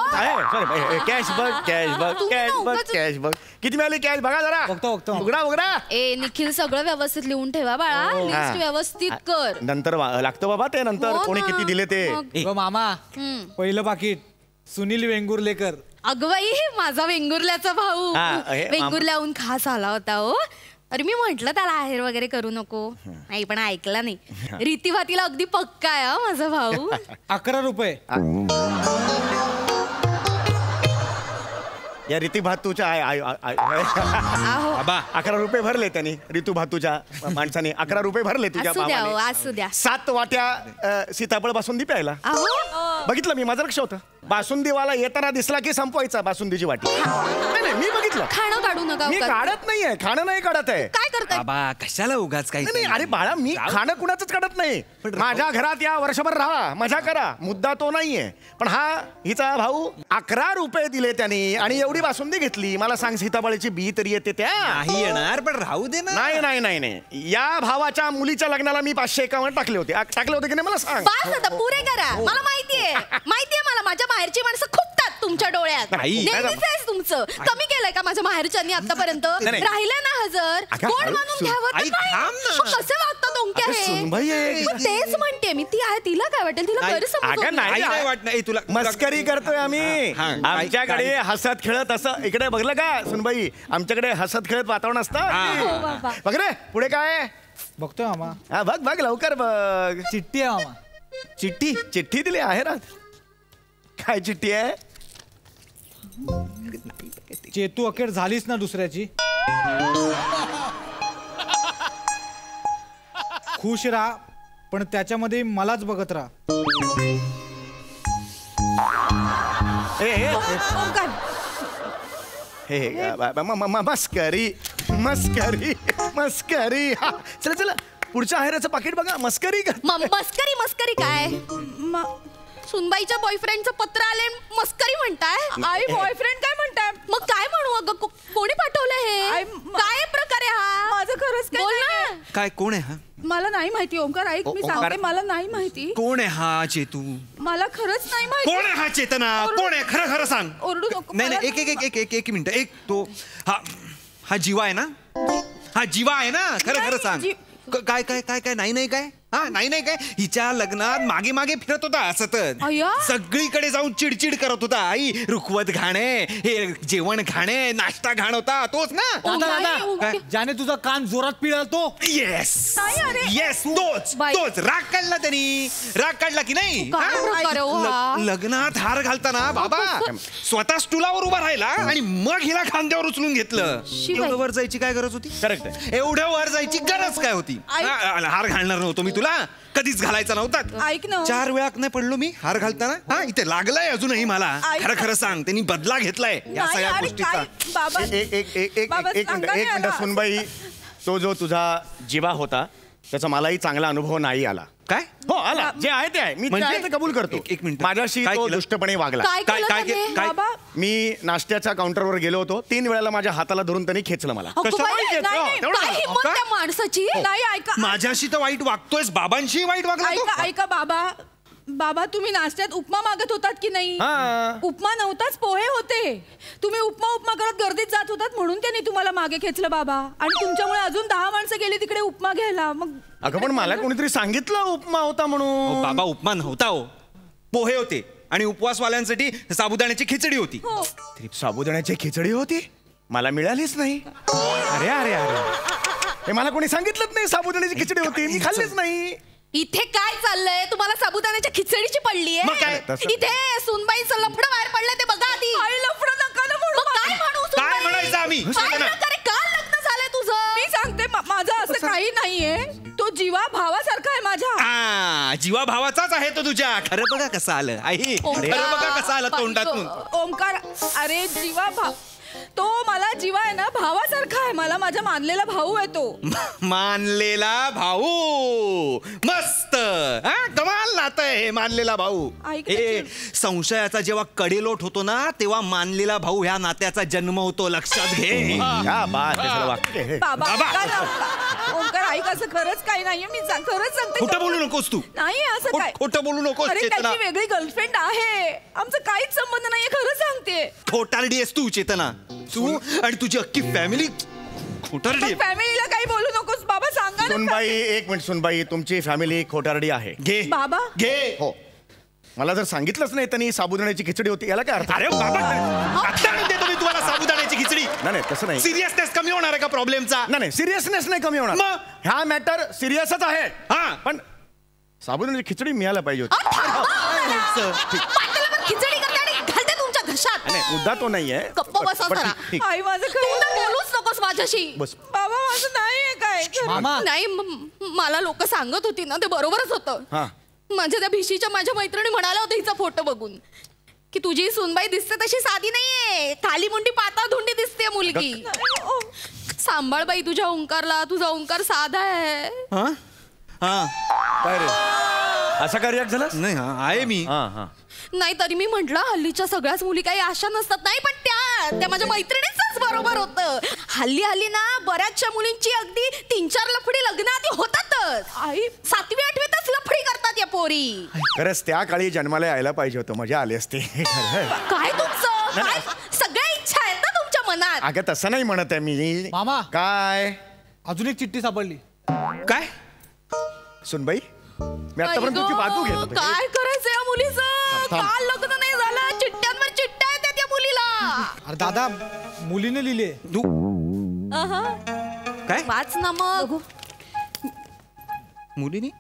कॅश बघ कॅश बघ कॅश बघ कॅश बघ किती मिळाली कॅश बघा जरा. उघडा. ए निखिल सगळं व्यवस्थित लिहून ठेवा बाळा. लिस्ट व्यवस्थित कर. नंतर लागतं बाबा ते नंतर कोणी किती दिले ते. मामा पहिलं पाकिट सुनील वेंगुर्लेकर. अगवाई माझा वेंगुर्ल्याचा भाऊ. वेंगुर्ल्याहून खास आला होता. हो अरे मी म्हंटल त्याला आहेर वगैरे करू नको, नाही पण ऐकला नाही. रीतीभातीला अगदी पक्का आहे माझा भाऊ. 11 रुपये. या ऋतू भातूच्या 11 रुपये भरले त्यांनी. ऋतू भातूच्या माणसाने 11 रुपये भरले तुझ्या मामाने. असू द्या. 7 वाट्या सीताफळ बासुंदी प्यायला. बघितलं मी, माझं लक्ष होतं. बासुंदीवाला येताना दिसला की संपवायचा बासुंदीची वाटी. नाही मी बघितलं. खाणं काढू नका. मी काढत नाहीये, खाणं नाही काढत आहे. काय करताय बाबा? कशाला उगाच काही. नाही अरे बाळा मी खाणं कुणाचंच काढत नाही. माझ्या घरात या वर्षभर राहा, मजा करा, मुद्दा तो नाहीये. पण हिचा भाऊ 11 रुपये दिले त्यांनी आणि एवढी बासुंदी घेतली. मला सांग सीताफळाची बी तरी येते त्या? नाही येणार पण राहू दे ना. नाही. या भावाच्या मुलीच्या लग्नाला मी 551 टाकले होते की नाही मला सांग. बस आता पुरे करा. मला माहितीये मला माझ्या बाहेरची माणसं खुपतात तुमच्या डोळ्यात. नेहमीच तुमचं. कमी केलंय का माझ्या माहेरच्यांनी आतापर्यंत? राहिलं ना हजर. कोण मानून घ्यावं? कसे वागतात ओंक्या हे? तेच म्हणते मी. ती आहे, तिला काय वाटेल? तिला गैरसमज तुला मस्करी करतोय आम्ही. आमच्याकडे हसत खेळत असं इकडे बघलं का सुनबाई? आमच्याकडे हसत खेळत वातावरण असतं. बघ रे पुढे काय बघतोय मामा. बघ लवकर बघ. चिठ्ठी आहे मामा. चिठ्ठी दिली आहे ना. काय चिठ्ठी आहे? चेतू अखेर झालीच ना दुसऱ्याची. खुश राहा पण त्याच्यामध्ये मलाच बघत राहा. मस्करी. चला पुढच्या आहेराचं पाकिट बघा. मस्करी काय? सुनबाईच्या बॉयफ्रेंडचं पत्र आले, मस्करी म्हणताय? आई बॉयफ्रेंड काय म्हणताय? मग काय म्हणू? अगं कोणी पाठवलं हे? काय प्रकार आहे हा? माझं खरंच बोल ना. काय कोण आहे हा? मला नाही माहिती ओंकार. ऐक मी सांगते, मला नाही माहिती. कोण आहे हा चेतू? मला खरंच नाही माहिती. कोण आहे हा चेतना? कोण आहे? खरं सांग. ओरडू नको. नाही एक मिनिट. एक तो हा जीवा आहे ना? हा जीवा आहे ना? खरं सांग. काय नाही काय हा नाही नाही काय हिच्या लग्नात मागे मागे फिरत होता सतत सगळीकडे जाऊन चिडचिड करत होता. आई रुखवत घाणे, हे जेवण घाणे, नाश्ता घाण होता तोच ना. दादा ज्याने तुझा कान जोरात पिळला तो. येस येस तोच राग काढला त्यांनी. राग काढला की नाही. लग्नात हार घालताना बाबा स्वतः स्टुलावर उभा राहिला आणि मग हिला खांद्यावर उचलून घेतलं. एवढं वर जायची काय गरज होती. करेक्ट आहे. एवढ्या वर जायची गरज काय होती. हार घालणार नव्हतो मी तुला, कधीच घालायचा नव्हता. ऐक ना 4 वेळा नाही पडलो मी हार घालताना. हा इथे लागलाय अजूनही मला. खरं खरं सांग त्यांनी बदला घेतलाय या सगळ्या गोष्टीचा. एक मिनिट सुनबाई, तो जो तुझा जिवा होता त्याचा मलाही चांगला अनुभव नाही आला. काय हो आला, जे आहे ते आहे. मी ते कबूल करतो. एक मिनिट माझ्याशी तो दुष्टपणे वागला. मी नाश्त्याच्या काउंटरवर गेलो होतो. 3 वेळेला माझ्या हाताला धरून त्यांनी खेचलं मला. माणसाची नाही. ऐका माझ्याशी तर वाईट वागतोयस, बाबांशी वाईट वागला. ऐका बाबा तुम्ही नाश्त्यात उपमा मागत होतात की नाही. उपमा नव्हताच, पोहे होते. तुम्ही उपमा करत गर्दीत जात होतात म्हणून त्यांनी तुम्हाला मागे खेचलं बाबा. आणि तुमच्यामुळे अजून 10 माणसं गेली तिकडे उपमा घ्यायला. मग अगं पण मला कोणीतरी सांगितलं उपमा होता म्हणून. बाबा उपमा नव्हता हो, पोहे होते. आणि उपवासवाल्यांसाठी साबुदाण्याची खिचडी होती. साबुदाण्याची खिचडी होती, मला मिळालीच नाही. अरे अरे अरे हे मला कोणी सांगितलंच नाही. साबुदाण्याची खिचडी होती, मी खाल्लीच नाही. इथे काय चाललंय. तुम्हाला साबुदाण्याच्या खिचडीची पडली आहे. इथे सुनबाईचं लफडं बाहेर पडलं ते बघा आधी. लफडं नका ना म्हणू. काय म्हणू. काय म्हणायचं आम्ही. काय लग्न झालंय तुझं. मी सांगते माझं असं काही नाहीये. तो जीवा भावासारखा आहे माझ्या. जीवा भावाचाच आहे तो तुझ्या. खरं बघा कसं आलं आई. खरं बघा कसं आलं तोंडातून. ओंकार अरे जीवा भाव तो मला जीवा आहे ना भावासारखा आहे. मला माझा मानलेला भाऊ आहे तो. मानलेला भाऊ मस्त. कमाल नातं आहे हे मानलेला भाऊ. हे संशयाचा जेव्हा कडेलोट होतो ना तेव्हा मानलेला भाऊ ह्या नात्याचा जन्म होतो. लक्षात घे. ओंकार ऐक असं खरंच काही नाहीये. मी खरंच सांगते. खोटं बोलू नकोस तू. नाही असं काय. खोटं बोलू नकोस. अरे त्याची वेगळी गर्लफ्रेंड आहे. आमचं काहीच संबंध नाहीये. खरं सांगते. खोटारडी आहेस तू चेतना. तू आणि तुझी अख्खी फॅमिली खोटारडी. फॅमिलीला काही बोलू नकोस बाबा. सांगा ना. सुनबाई एक मिनिट. सुनबाई तुमची फॅमिली खोटारडी आहे. घे बाबा घे. हो मला जर सांगितलंच नाही त्यांनी साबुदाण्याची खिचडी होती याला काय अर्थ. अरे बाबा आता देतो मी तुम्हाला साबुदाण्याची खिचडी. नाही तसं नाही. सिरियसनेस कमी होणार आहे का प्रॉब्लेमचा. नाही सिरियसनेस नाही कमी होणार. मग ह्या मॅटर सिरियसच आहे. हा पण साबुदाण्याची खिचडी मिळायला पाहिजे होती. खिचडी घालते तुमच्या घशात. नाही मुद्दा तो नाहीये. गप्प बसा जरा. आई माझं बोलूच नकोस माझ्याशी. बाबा माझं नाहीये काय. नाही मला लोक सांगत होती ना ते बरोबरच होतं. माझ्या त्या भिशीच्या माझ्या मैत्रिणी म्हणाल्या होत्या हिचा फोटो बघून की तुझी सुनबाई दिसते तशी साधी नाहीये. खाली मुंडी पातळ धुंडी दिसते मुलगी. सांभाळ बाई तुझ्या ओंकारला. तुझा ओंकार साधा आहे. काय रे असा काय रिॲक्ट झाला. नाही आहे मी. नाही तरी मी म्हंटल हल्लीच्या सगळ्याच मुली काही आशा नसतात. नाही पण त्या माझ्या मैत्रिणीच बरोबर होतं. हल्ली ना बऱ्याचशा मुलींची अगदी 3-4 लफडी लग्न आधी होतातच. आई 7वी 8वीतच लफडी करतात या पोरी. खरंच त्या काळी जन्माला यायला पाहिजे होतं. मजा आली असते. काय तुमचं काय सगळ्या इच्छा आहेत ना तुमच्या मनात. अगं तसं नाही म्हणत आहे मी. मामा काय अजून एक चिठ्ठी सापडली. काय सुनबाई मी आतापर्यंत तुमची बाजू घेत होतो. काय करायचं या मुलीचं. काल लग्न नाही झालं. चिठ्ठ्यांवर चिठ्ठ्या आहेत त्या मुलीला. अरे दादा मुलीने लिहिले. काय वाच ना मग. मुलीने.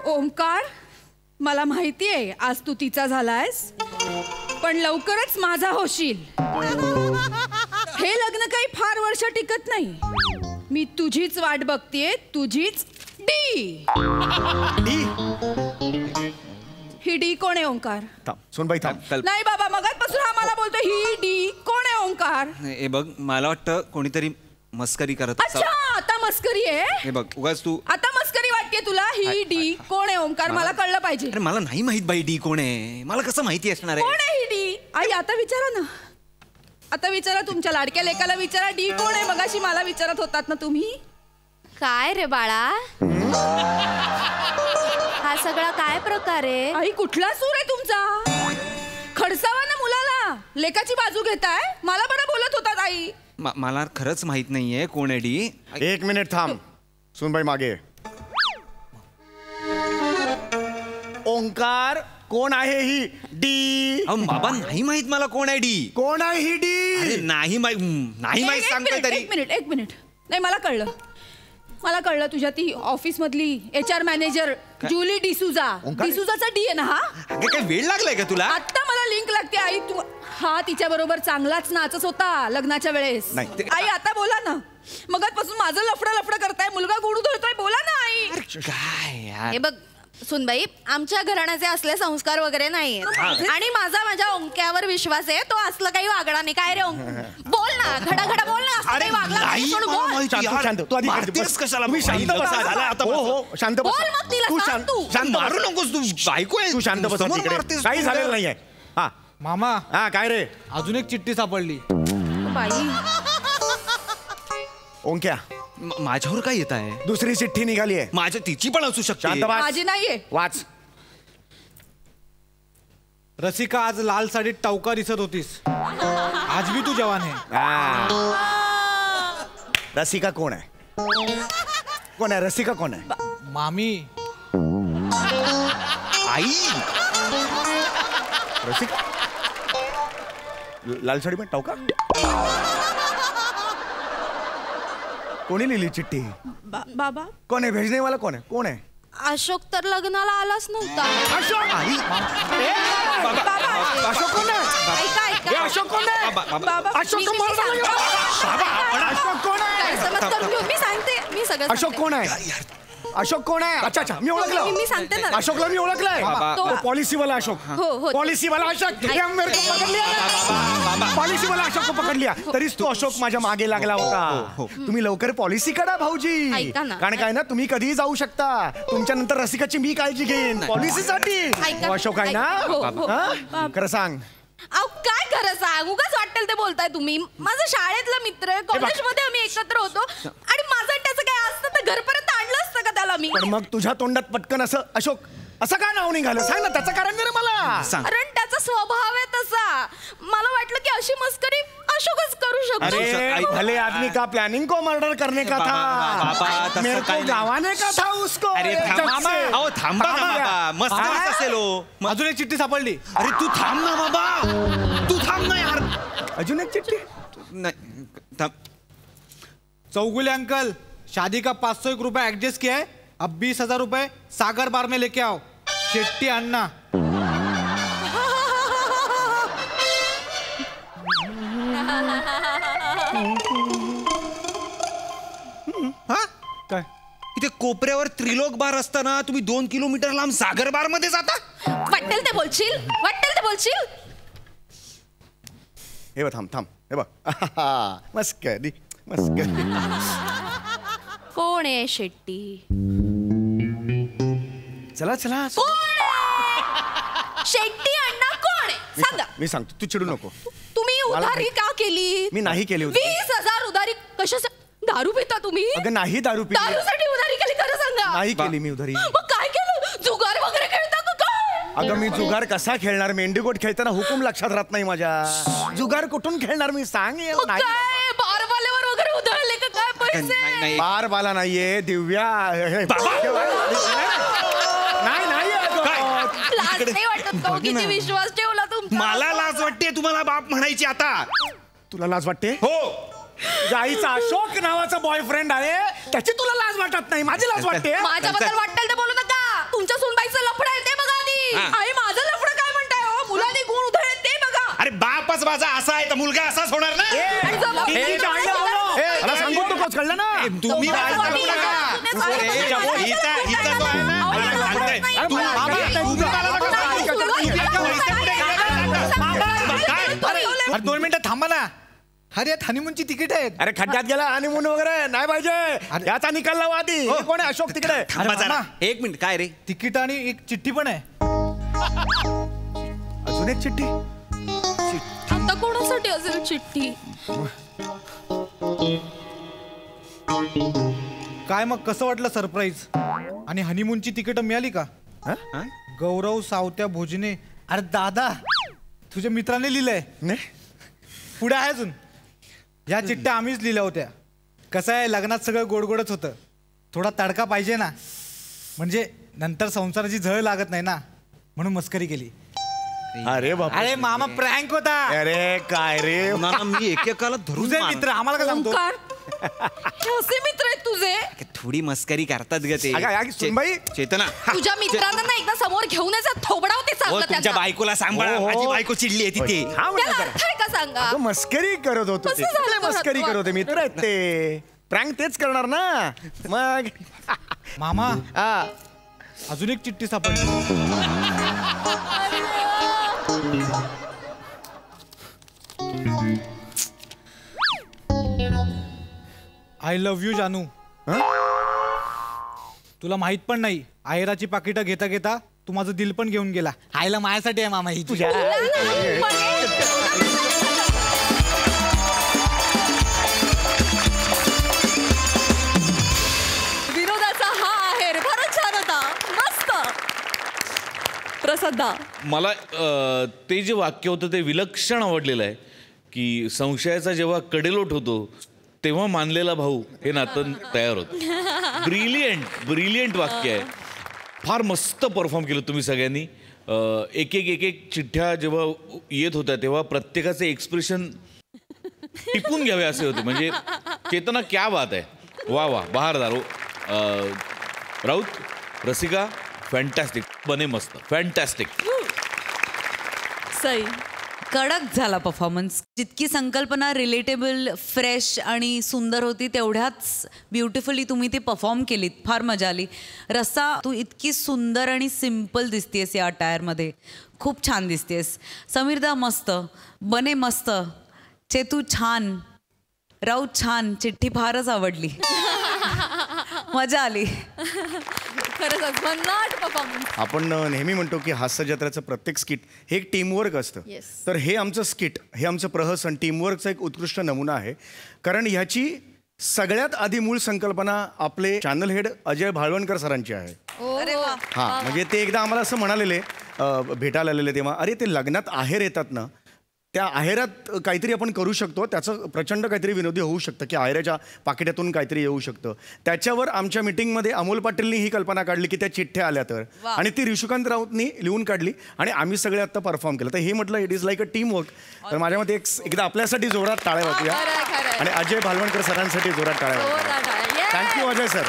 ओंकार मला माहितीये आज तू तिचा झालायस पण लवकरच माझा होशील. हे लग्न काही फार वर्ष टिकत नाही. मी तुझीच वाट बघतीये. तुझीच डी. ही डी कोण आहे ओंकार. सुनबाई थांब. नाही बाबा मगाचपासून हा मला बोलतो ही डी कोण आहे ओंकार. हे बघ मला वाटतं कोणीतरी मस्करी करत. अच्छा आता मस्करी आहे. हे बघ उगाच तू आता मस्करी वाटते तुला. ही डी कोण आहे ओंकार मला कळलं पाहिजे. अरे मला नाही माहित बाई डी कोण आहे. मला कसं माहिती असणार आहे. कोण आहे ही डी. आई आता विचारा ना. आता विचारा तुमच्या लाडक्या लेकाला विचारा डी कोण आहे. मगाशी मला विचारत होतात ना तुम्ही. काय रे बाळा हा सगळा काय प्रकार आहे. आई कुठला सूर आहे तुमचा. खडसावा ना मुलाला. लेकाची बाजू घेताय. मला बरं बोलत होतात आई. मला खरंच माहित नाहीये कोण आहे डी. 1 मिनिट थांब. सुनबाई मागे. ओंकार कोण आहे ही डी? बाबा नाही माहित मला कोण आहे डी. कोण आहे ही डी? नाही माहित सांगतोय तरी. एक मिनिट नाही मला कळलं तुझ्या ती ऑफिस मधली HR मॅनेजर जुली डिसूजा. डिसूजाचा डी आहे ना हा? काय वेळ लागलाय का तुला? आता मला लिंक लागते आई. तू हा तिच्या बरोबर चांगलाच नाचत होता लग्नाच्या वेळेस. आई आता बोला ना. मगाचपासून माझं लफडं करताय. मुलगा गुडू धरतोय. बोला ना आई. काय हे बघ सुनबाई, आमच्या घराण्याचे असले संस्कार वगैरे नाहीये आणि माझ्या ओंक्यावर विश्वास आहे. तो असलं काही वागणार नाही. काय रे बोल ना, घडा बोल ना. असं काही वागला नाही सोडून बोल. शांत तू आधी कशाला तुम्ही शांत बसा. हो शांत बस. बोल मग तिला सांग तू. शांत मारू नकोस तू. बायको आहे. तू शांत बस. काही झालेलं नाहीये. हा मामा. हा काय रे? अजून एक चिठ्ठी सापडली. बाई ओंक्या माझ्यावर काय येत आहे? दुसरी चिठ्ठी निघाली आहे. माझ्या तिची पण असू शकते. शांत बस. माझी नाहीये. वाच. रसिका आज लाल साडीत टवका दिसत होतीस. आज भी तू जवान आहे. रसिका कोण आहे? कोण आहे रसिका? कोण आहे? मामी. आई. रसिका लाल साडी पण टवका. कोणी लिहिली चिठ्ठी? बाबा कोण आहे? भेजणे वाला कोण आहे? कोण आहे? अशोक तर लग्नाला आलाच नव्हता. अशोक कोण आहे? अशोक कोण आहे? अशोक कोण आहे? मी सांगते. मी सगळं अशोक कोण आहे? अशोक कोण आहे? अच्छा मी ओळखलं. मी सांगते ना. अशोकला मी ओळखलाय. पॉलिसीवाला अशोक. पॉलिसीवाला अशोक. पॉलिसीवाला अशोक को पकड लिया. तरीच तो अशोक माझ्या मागे लागला होता. तुम्ही लवकर पॉलिसी काढा भाऊजी. कारण काय ना तुम्ही कधीही जाऊ शकता. तुमच्या नंतर रसिकाची मी काळजी घेईन पॉलिसीसाठी. अशोक आहे ना? खरं सांग. काय खरं सांग? उगाच वाटेल ते बोलताय तुम्ही. माझा शाळेतला मित्र आहे. कॉलेजमध्ये आम्ही एकत्र होतो आणि माझं त्याचं काय असतं तर घरपर्यंत आणलं असतं का त्याला मी? पण मग तुझ्या तोंडात पटकन असं अशोक असं का नाव निघालं? सांग ना त्याचं कारण दे रे मला. कारण त्याचा स्वभाव आहे तसा. मला वाटलं की अशी मस्करी अशोकच करू शकतो. अरे भले आदमी का प्लानिंग को मर्डर करने का था. मेरे को गावाने का था उसको. अरे थांबा ना बाबा. मस्त असेल. अजून एक चिठ्ठी सापडली. अरे तू थांब ना बाबा. तू थांब ना यार. अजून एक चिठ्ठी. नाही थांब. चौगुले अंकल, शादी का 501 रुपए एडजस्ट किया है. अब 20,000 रुपए सागर बार में लेके आओ. शेट्टी अन्ना. काय इथे कोपऱ्यावर त्रिलोक बार असताना तुम्ही 2 किलोमीटर लांब सागर बार मध्ये जाता? वाटेल ते बोलशील. हे बघ थांब. हे बघ मस्त कोण आहे शेट्टी? चला शेट्टी अण्णा कोण आहे सांगा. मी सांगतो तू चिडू नको. तुम्ही उधारी का केली? मी नाही केली उधारी. 20,000 उधारी कशासाठी? दारू पिता तुम्ही? अगं नाही दारू पिली. दारूसाठी उधारी केली खरं सांगा. नाही केली मी उधारी. मग काय केलं? जुगार वगैरे खेळता का काय? अगं मी जुगार कसा खेळणार? मेंढीकोट खेळताना हुकूम लक्षात राहत नाही माझ्या. जुगार कुठून खेळणार मी सांग. काय बारवाल्यावर वगैरे उधळले का काय पैसे? बारवाला नाहीये दिव्या. लाज नाही वाटत का? किती विश्वास ठेवला तुमचा. मला लाज वाटते तुम्हाला बाप म्हणायची आता. तुला लाज वाटते? हो. तुझ्या आईचा अशोक नावाचा बॉयफ्रेंड आहे त्याची तुला लाज वाटत नाही. माझी लाज वाटते. माझ्याबद्दल वाटेल ते बोलू नका. तुमच्या सुनबाईचं लफडं आहे ते बघा आधी. आई माझं लफडं काय म्हणताय हो? मुलांनी गुण उधळले ते बघा. अरे बापच माझा असा आहे तर मुलगा असाच होणार ना. मला सांगू नकोस कळलं ना. तुम्ही अरे 2 मिनिटं थांबा ना. अरे हनीमूनची तिकीट आहेत. अरे खड्ड्यात गेला हनीमून वगैरे नाही पाहिजे. याचा निकाल लावा आधी. कोण आहे अशोक तिकडे? एक मिनिट. काय रे? तिकीट आणि एक चिठ्ठी पण आहे. अजून एक चिठ्ठी. आता कोणासाठी असेल चिठ्ठी? काय मग कसं वाटलं सरप्राईज? आणि हनीमूनची तिकीट मिळाली का? गौरव सावत्या भोजने. अरे दादा तुझ्या मित्राने लिहिलंय. पुढे आहे अजून. या चिठ्ठ्या आम्हीच लिहिल्या होत्या. कसं आहे लग्नात सगळं गोडगोडच होतं. थोडा तडका पाहिजे ना, म्हणजे नंतर संसाराची झळ लागत नाही ना, म्हणून मस्करी केली. अरे बाप, अरे मामा प्रँक होता. अरे काय रे, मी एकेकाला धरून तुझे मित्र आम्हाला काय सांगतो? कसे मित्र आहेत तुझे? थोडी मस्करी करतात ग ते. सुनबाई, चेतना, तुझ्या मित्रांना ना एकदा समोर घेऊन यायचं, थोबडा होते सांगलं तुमच्या त्यांना. बायकोला सांभाळा, माझी बायको चिडली आहे तिथे. त्याला अर्थ आहे का सांगा? मस्करी करत होतो ते. कसं झालं कुठले मस्करी तुझं? करत होते, मित्र आहेत ते. प्रँक तेच करणार ना मग. मामा अजून एक चिठ्ठी सापडली. आय लव्ह यू जानू. तुला माहित पण नाही, आहेराची पाकिटं घेता घेता तू माझं दिल पण घेऊन गेला. आईला माझ्यासाठी आहे मामा ही. विनोदाचा हा आहेर फारच छान होता, मस्त. प्रसादा, मला ते जे वाक्य होतं ते विलक्षण आवडलेलं आहे की संशयाचा जेव्हा कडेलोट होतो तेव्हा मानलेला भाऊ हे नातं तयार होतं. ब्रिलियंट वाक्य आहे. फार मस्त परफॉर्म केलं तुम्ही सगळ्यांनी. एक एक चिठ्ठ्या जेव्हा येत होत्या तेव्हा प्रत्येकाचे एक्सप्रेशन टिपून घ्यावे असे होते. म्हणजे चेतना क्या बात आहे. वा वा, बहारदार. राऊत, रसिका, फॅन्टॅस्टिक. बने मस्त, फॅन्टॅस्टिक. सई, कडक झाला परफॉर्मन्स. जितकी संकल्पना रिलेटेबल, फ्रेश आणि सुंदर होती तेवढ्याच ब्युटिफुली तुम्ही ती परफॉर्म केलीत. फार मजा आली. रस्सा, तू इतकी सुंदर आणि सिम्पल दिसतेस या अटायरमध्ये, खूप छान दिसतेस. समीरदा मस्त, बने मस्त, चेतू छान, राऊत छान, चिठ्ठी फारच आवडली. मजा आली. खरंच भन्नाट परफॉर्मन्स. आपण नेहमी म्हणतो की हास्य जत्रेचं प्रत्येक स्किट हे एक टीमवर्क असतं. तर हे आमचं स्किट, हे आमचं प्रहसन टीमवर्कचा एक उत्कृष्ट नमुना आहे. कारण ह्याची सगळ्यात आधी मूळ संकल्पना आपले चॅनल हेड अजय भाळवणकर सरांची आहे. हां, म्हणजे ते एकदा आम्हाला असं म्हणालेले, भेटायला आलेले तेव्हा, अरे ते लग्नात आहेर येतात ना, त्या आहेरात काहीतरी आपण करू शकतो, त्याचं प्रचंड काहीतरी विनोदी होऊ शकतं की आहेराच्या पाकिटातून काहीतरी येऊ शकतं. त्याच्यावर आमच्या मिटिंगमध्ये अमोल पाटीलनी ही कल्पना काढली की त्या चिठ्ठ्या आल्या तर, आणि ती ऋषिकांत राऊतनी लिहून काढली आणि आम्ही सगळे आता परफॉर्म केलं. तर हे म्हटलं it is like a team work. तर माझ्या मते एकदा आपल्यासाठी जोरात टाळ्या वाजूया आणि अजय भालवणकर सरांसाठी जोरात टाळ्या वाजूया. Thank you Ajay sir.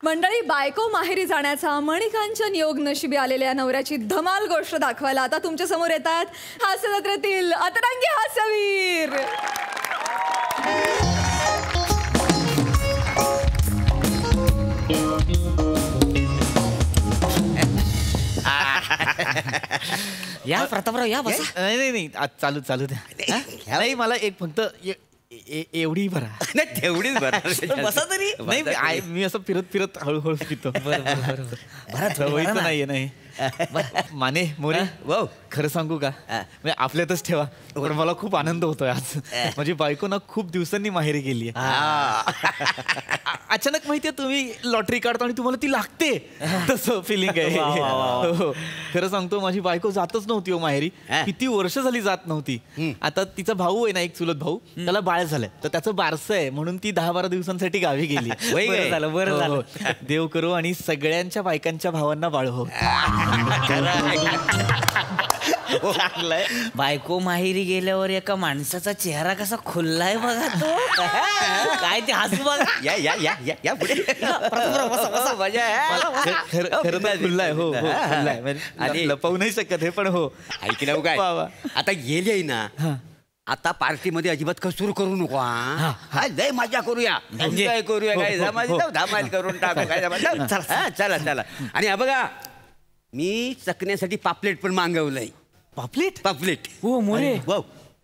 मंडळी, बायको माहेरी जाण्याचा मणिकांचन योग नशिबी आलेल्या नवऱ्याची धमाल गोष्ट दाखवायला आता तुमच्या समोर येतात हास्य जत्रेतील अतरंगी हास्यवीर. या प्रतापराव, या बसा. नाही चालू द्या. नाही, मला एक फक्त एवढी बरा. नाही, तेवढीच बरं. बसा तरी. नाही, मी असं फिरत हळूहळू पितो. बरं नाहीये. नाही माने मोरे, खरं सांगू का, म्हणजे आपल्यातच ठेवा, पण मला खूप आनंद होतोय आज. माझी बायको ना खूप दिवसांनी माहेरी गेली. अचानक माहितीये, तुम्ही लॉटरी काढता आणि तुम्हाला ती लागते, तसं फिलिंग आहे. खरं सांगतो, माझी बायको जातच नव्हती हो माहेरी. किती वर्ष झाली जात नव्हती. आता तिचा भाऊ आहे ना, एक चुलत भाऊ, त्याला बाळ झालंय, तर त्याचं बारसं आहे म्हणून ती 10-12 दिवसांसाठी गावी गेली. बरं झालं. देव करो आणि सगळ्यांच्या बायकांच्या भावांना बाळ हो. चांगलंय. बायको माहेरी गेल्यावर एका माणसाचा चेहरा कसा खुललाय बघा तो. काय ते हसू बघा. या पुढे. खरं खुललाय. हो, आणि लपवू नाही शकत हे, पण हो. ऐक ना काय, आता गेले ना, आता पार्टीमध्ये अजिबात कसूर करू नको. हा, लय मजा करूया, एन्जॉय करूया. काय धमाल करून टाकू. काय चला. आणि हा बघा, मी चकण्यासाठी पापलेट पण मागवलंय. पापलेट हो मोरे.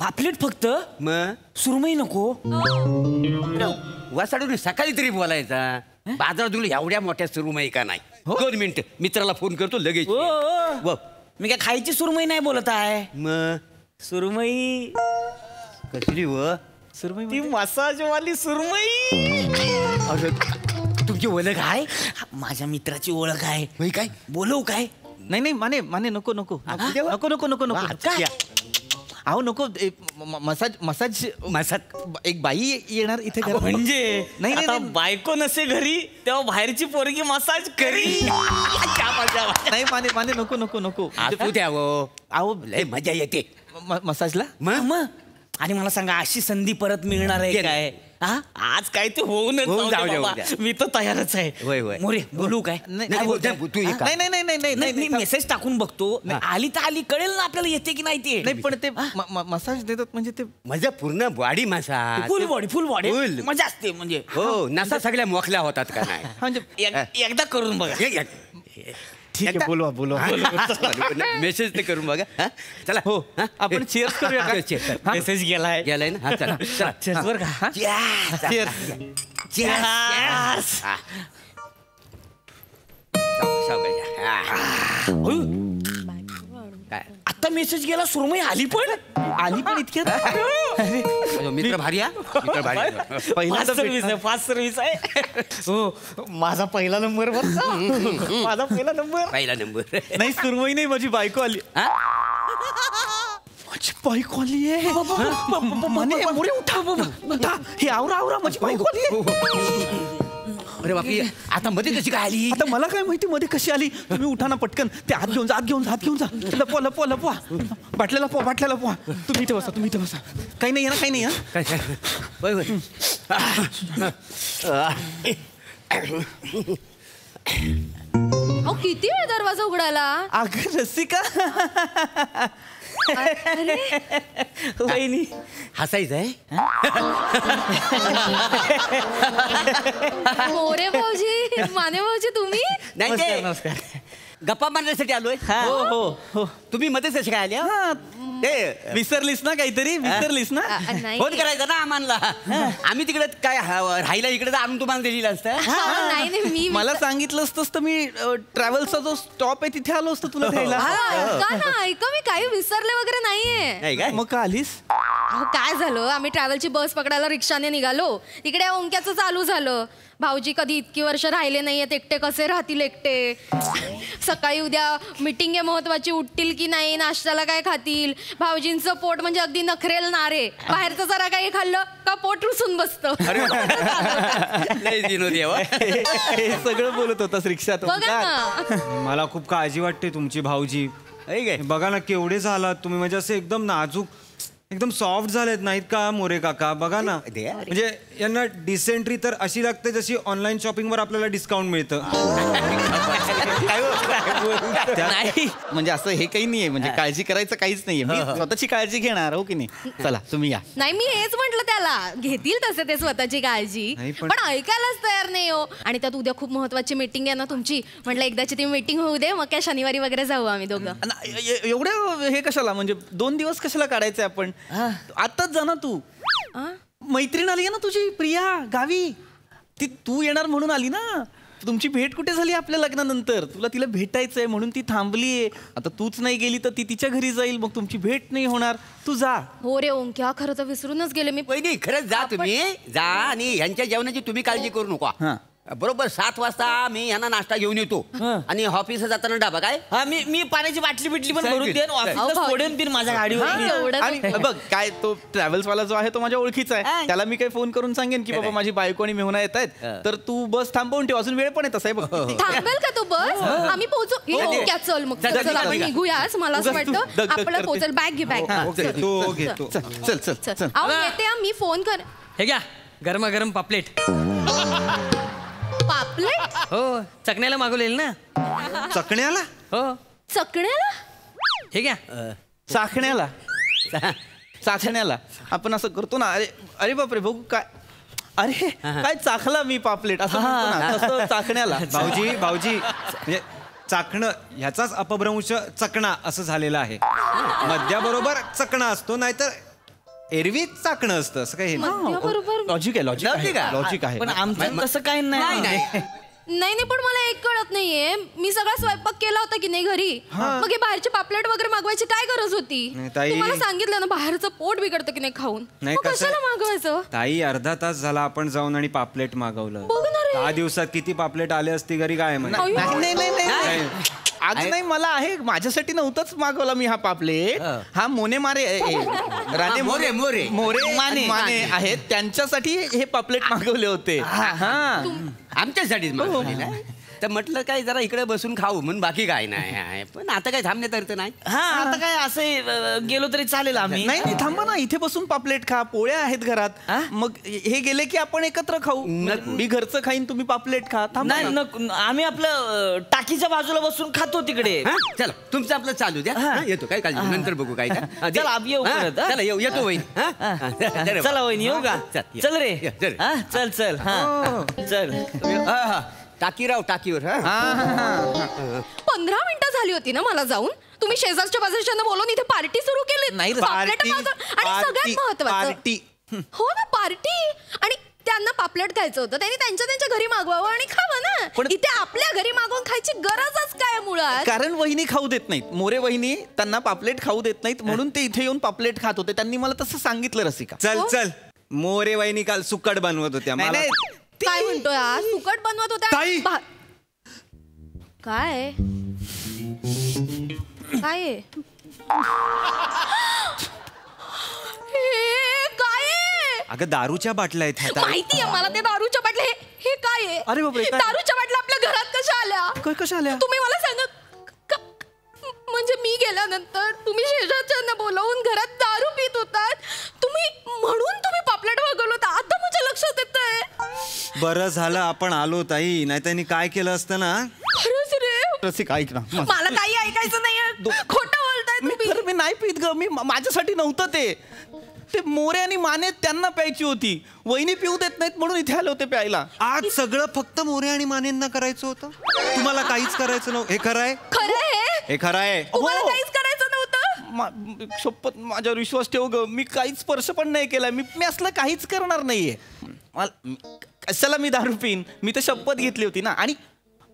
पापलेट फक्त, मग सुरमई नको. वासाडून सकाळी तरी बोलायचा. बाजारात तुला एवढ्या मोठ्या सुरमई का नाही. 2 मिनिट, मित्राला फोन करतो लगेच. मी काय खायची सुरमई नाही बोलत आहे. मग सुरमई कसली सुरमई, ती मसाजवाली सुरमई. तुमची ओळख आहे? माझ्या मित्राची ओळख आहे. काय बोलवू काय? नाही माने नको. अहो नको मसाज एक बाई येणार इथे घरात. म्हणजे नाही आता नाही बायको नसे घरी तेव्हा बाहेरची पोरगी मसाज करी. नाही माने नको नको नको तू द्यावं. अहो लय मजा येते मसाजला. मग आणि मला सांगा अशी संधी परत मिळणार आहे काय? आज काय ते होऊनच जाऊ दे बाबा. मी तर तयारच आहे. मोरे बोलू काय? नाही मेसेज टाकून बघतो. आली तर आली, कळेल ना आपल्याला येते की नाही ते. नाही पण ते मसाज देतात म्हणजे ते माझा पूर्ण बॉडी मसाज. फुल बॉडी मजा असते म्हणजे. हो नसा सगळ्या मोकल्या होतात का नाही म्हणजे एकदा करून बघा. ठीक आहे बोलवा मेसेज ते करून बघा. चला हो आपण चेअर्स करूया का? मेसेज गेलाय ना. हा चला चेअर्स बर का? चेअर्स. आता मेसेज गेला सुरमई आली पण इतक्यात. मित्र भारी मित्र भारी. पहिला सर्व्हिस आहे, फास्ट सर्व्हिस आहे. हो माझा पहिला नंबर बरं. माझा पहिला नंबर. नाही सुरमई नाही, माझी बायको आली. माझी बायको आली आहे. मोरे उठा हे आवरा माझी बायको आली. अरे बापरे आता मध्ये कशी काय आली? आता मला काय माहिती मध्ये कशी आली. तुम्ही उठा ना पटकन. ते हात घेऊन जा. लपवा बाटल्या लपवा. तुम्ही इथे बसा. काही नाही ना काही नाही. किती वेळ दरवाजा उघडायला? अगं रसिका वहिनी हसायचं आहे. मोरे भाऊजी, माने भाऊजी तुम्ही? नाही नमस्कार. गप्पा मारण्यासाठी आलोय. हो तुम्ही मध्येच कशी काय आल्या? ते विसरलीस ना काहीतरी? ना फोन करायचा ना आम्हाला. आम्ही तिकडे काय राहिला इकडे आणून तुम्हाला दिलेलं असतं. नाही मी मला सांगितलं असतंस तर मी ट्रॅव्हलचा जो स्टॉप आहे तिथे आलो असतो तुला घ्यायला. ऐका मी काही विसरले वगैरे नाहीये. मग का आलीस? काय झालं, आम्ही ट्रॅव्हलची बस पकडायला रिक्षाने निघालो. तिकडे ओंक्याचं चालू झालं. भाऊजी कधी इतकी वर्ष राहिले नाहीयेत, एकटे कसे राहतील एकटे. सकाळी उद्या मीटिंग आहे महत्वाची, उठतील की नाही, नाश्त्याला काय खातील. भाऊजींचं पोट म्हणजे अगदी नखरेल नारे. बाहेरचं जरा काही खाल्लं का पोट रुसून बसतं. हे सगळं बोलत होतास रिक्षात. मला खूप काळजी वाटते तुमची भाऊजी. बघा ना केवढे झालात तुम्ही, म्हणजे असे एकदम नाजूक एकदम सॉफ्ट झालेत नाहीत का मोरे काका? बघा ना म्हणजे यांना डिसेंट्री तर अशी लागते जशी ऑनलाईन शॉपिंगवर आपल्याला डिस्काउंट मिळतं. नाही म्हणजे असं हे काही नाहीये, म्हणजे काळजी करायचं काहीच नाहीये. मी स्वतःची काळजी घेणार हो की नाही. चला तुम्ही या. नाही मी हेच म्हटलं त्याला, घेतील तसे ते स्वतःची काळजी, पण ऐकायलाच तयार नाही हो. आणि त्यात उद्या खूप महत्वाची मीटिंग आहे ना तुमची. म्हटलं एकदाची ती मीटिंग होऊ दे, मग काय शनिवारी वगैरे जाऊ आम्ही दोघं. एवढं हे कशाला, म्हणजे 2 दिवस कशाला काढायचं आपण? आताच जा ना तू. मैत्रीण आली आहे ना तुझी प्रिया गावी, ती तू येणार म्हणून आली ना. तुमची भेट कुठे झाली आपल्या लग्नानंतर? तुला तिला भेटायचंय म्हणून ती थांबलीये. आता तूच नाही गेली तर ती तिच्या घरी जाईल, मग तुमची भेट नाही होणार. तू जा. हो रे ओंक्या, खरं तर विसरूनच गेले मी. वहिनी खरंच जा तुम्ही जा, आणि यांच्या जेवणाची तुम्ही काळजी करू नका. बरोबर 7 वाजता मी यांना नाश्ता घेऊन येतो आणि ऑफिसला जाताना डबा काय. मी पाण्याची बाटली बिटली पण भरून देईन, ऑफिसला सोडेन बिन माझ्या गाडीवर. आणि बघ काय तो ट्रॅव्हल्स वाला जो आहे तो माझ्या ओळखीचा आहे. त्याला मी काही फोन करून सांगेन की बाबा माझी बायको आणि मेहुणा येत आहेत, तर तू बस थांबवून ठेव. अजून वेळ पण येत आहे बघ. थांबेल का तू बस? आम्ही पोहोचू. चल मग चल आपण निघूयाच. मला असं वाटतं आपल्याला पोहोचेल. बॅग घे बॅग. चल चल चल. अहो येते मी फोन कर. हे घ्या गरमागरम पापलेट. पापलेट? हो चकण्याला मागवलेल ना. चकण्याला? हो चकण्याला. हे घ्या चाखण्याला. चाखण्याला आपण असं करतो ना. अरे बापरे बघू काय. अरे काय चाखला मी पापलेट असं चाखण्याला. भाऊजी म्हणजे चाकणं ह्याचाच अपभ्रंश चकणा असं झालेलं आहे. मद्याबरोबर चकणा असतो, नाहीतर एरवी चाकणं असतं. असं काही लॉजिक आहे. पण आमचं तसं काही नाही. नाही पण मला एक कळत नाहीये, मी सगळा स्वयंपाक केला होता की नाही घरी, मग हे बाहेरचे पापलेट वगैरे मागवायची काय गरज होती? तुम्हाला सांगितलं ना बाहेरचं पोट बिघडतं की नाही खाऊन, कशाला मागवायचं? ताई अर्धा तास झाला आपण जाऊन आणि पापलेट मागवलं. 10 दिवसात किती पापलेट आले असते घरी काय? आज नाही मला आहे माझ्यासाठी नव्हतंच मागवला मी हा पापलेट. हा मोने मारे राणे मोरे मोरे मोरे माने आहेत त्यांच्यासाठी हे पापलेट मागवले होते. हा आमच्यासाठीच मागवलेलं आहे. तर म्हटलं काय जरा इकडे बसून खाऊ म्हणून बाकी काय नाही. पण आता काय थांबण्यात अर्थ नाही. हा आता काय असे गेलो तरी चालेल आम्ही. नाही थांबा ना इथे बसून पापलेट खा. पोळ्या आहेत घरात. मग हे गेले की आपण एकत्र खाऊ. मी घरचं खाईन तुम्ही पापलेट खा. नाही आम्ही आपलं टाकीच्या बाजूला बसून खातो तिकडे. चला तुमचं आपलं चालू द्या. येतो काय काळजी नंतर बघू काय. चला आप येऊ परत. चला येतो वहीन. चला वहीन येऊ का. चल रे चल चल चल. टाकीराव टाकीवर. 15 मिनिटं झाली होती ना मला जाऊन. तुम्ही शेजारच्या बाजारच्यांना बोलून इथे पार्टी सुरू केली. नाही आणि सगळ्यात महत्वाचं हो ना पार्टी. आणि त्यांना पापलेट खायचं होतं त्यांनी त्यांच्या घरी मागवावं आणि खावं ना. इथे आपल्या घरी मागवून खायची गरजच काय मुळात. कारण वहिनी खाऊ देत नाहीत. मोरे वहिनी त्यांना पापलेट खाऊ देत नाहीत म्हणून ते इथे येऊन पापलेट खात होते. त्यांनी मला तसं सांगितलं रसिका. चल चल मोरे वहिनी काल सुकट बनवत होत्या. काय म्हणतोय आज सुकट बनवत होत्या. काय काय काय अगं दारूच्या बाटल्या आहेत. माहितीये मला ते दारूच्या बाटल्या. हे काय आहे. अरे बापरे दारूच्या बाटल्या आपल्या घरात कशा आल्या. कशा आल्या तुम्ही मला सांगा. म्हणजे मी गेल्यानंतर तुम्ही शेजारच्यांना बोलावून घरात दारू पित होतात. म्हणून तुम्ही पापलेट मागवलं होतं. आता माझ्या लक्षात येतंय. बरं झालं आपण आलो ताई. नाही त्यांनी काय केलं असतं ना. खरंच रे रसिका ऐक ना. मला काही ऐकायचं नाहीये. खोटं बोलताय तुम्ही. मी नाही पित ग. मी माझ्यासाठी नव्हतं ते मोरे आणि माने त्यांना प्यायची होती. वहिनी पिऊ देत नाहीत म्हणून इथे आले होते प्यायला. आज सगळं फक्त मोरे आणि मानेंना करायचं होतं. तुम्हाला काहीच करायचं नव्हतं. हे खरं आहे. हे खरं आहे. तुम्हाला काहीच करायचं नव्हतं. शपथ माझ्यावर विश्वास ठेव ग. मी काहीच स्पर्श पण नाही केला. मी असलं काहीच करणार नाहीये. कशाला मी दारू पिन. मी तर शपथ घेतली होती ना. आणि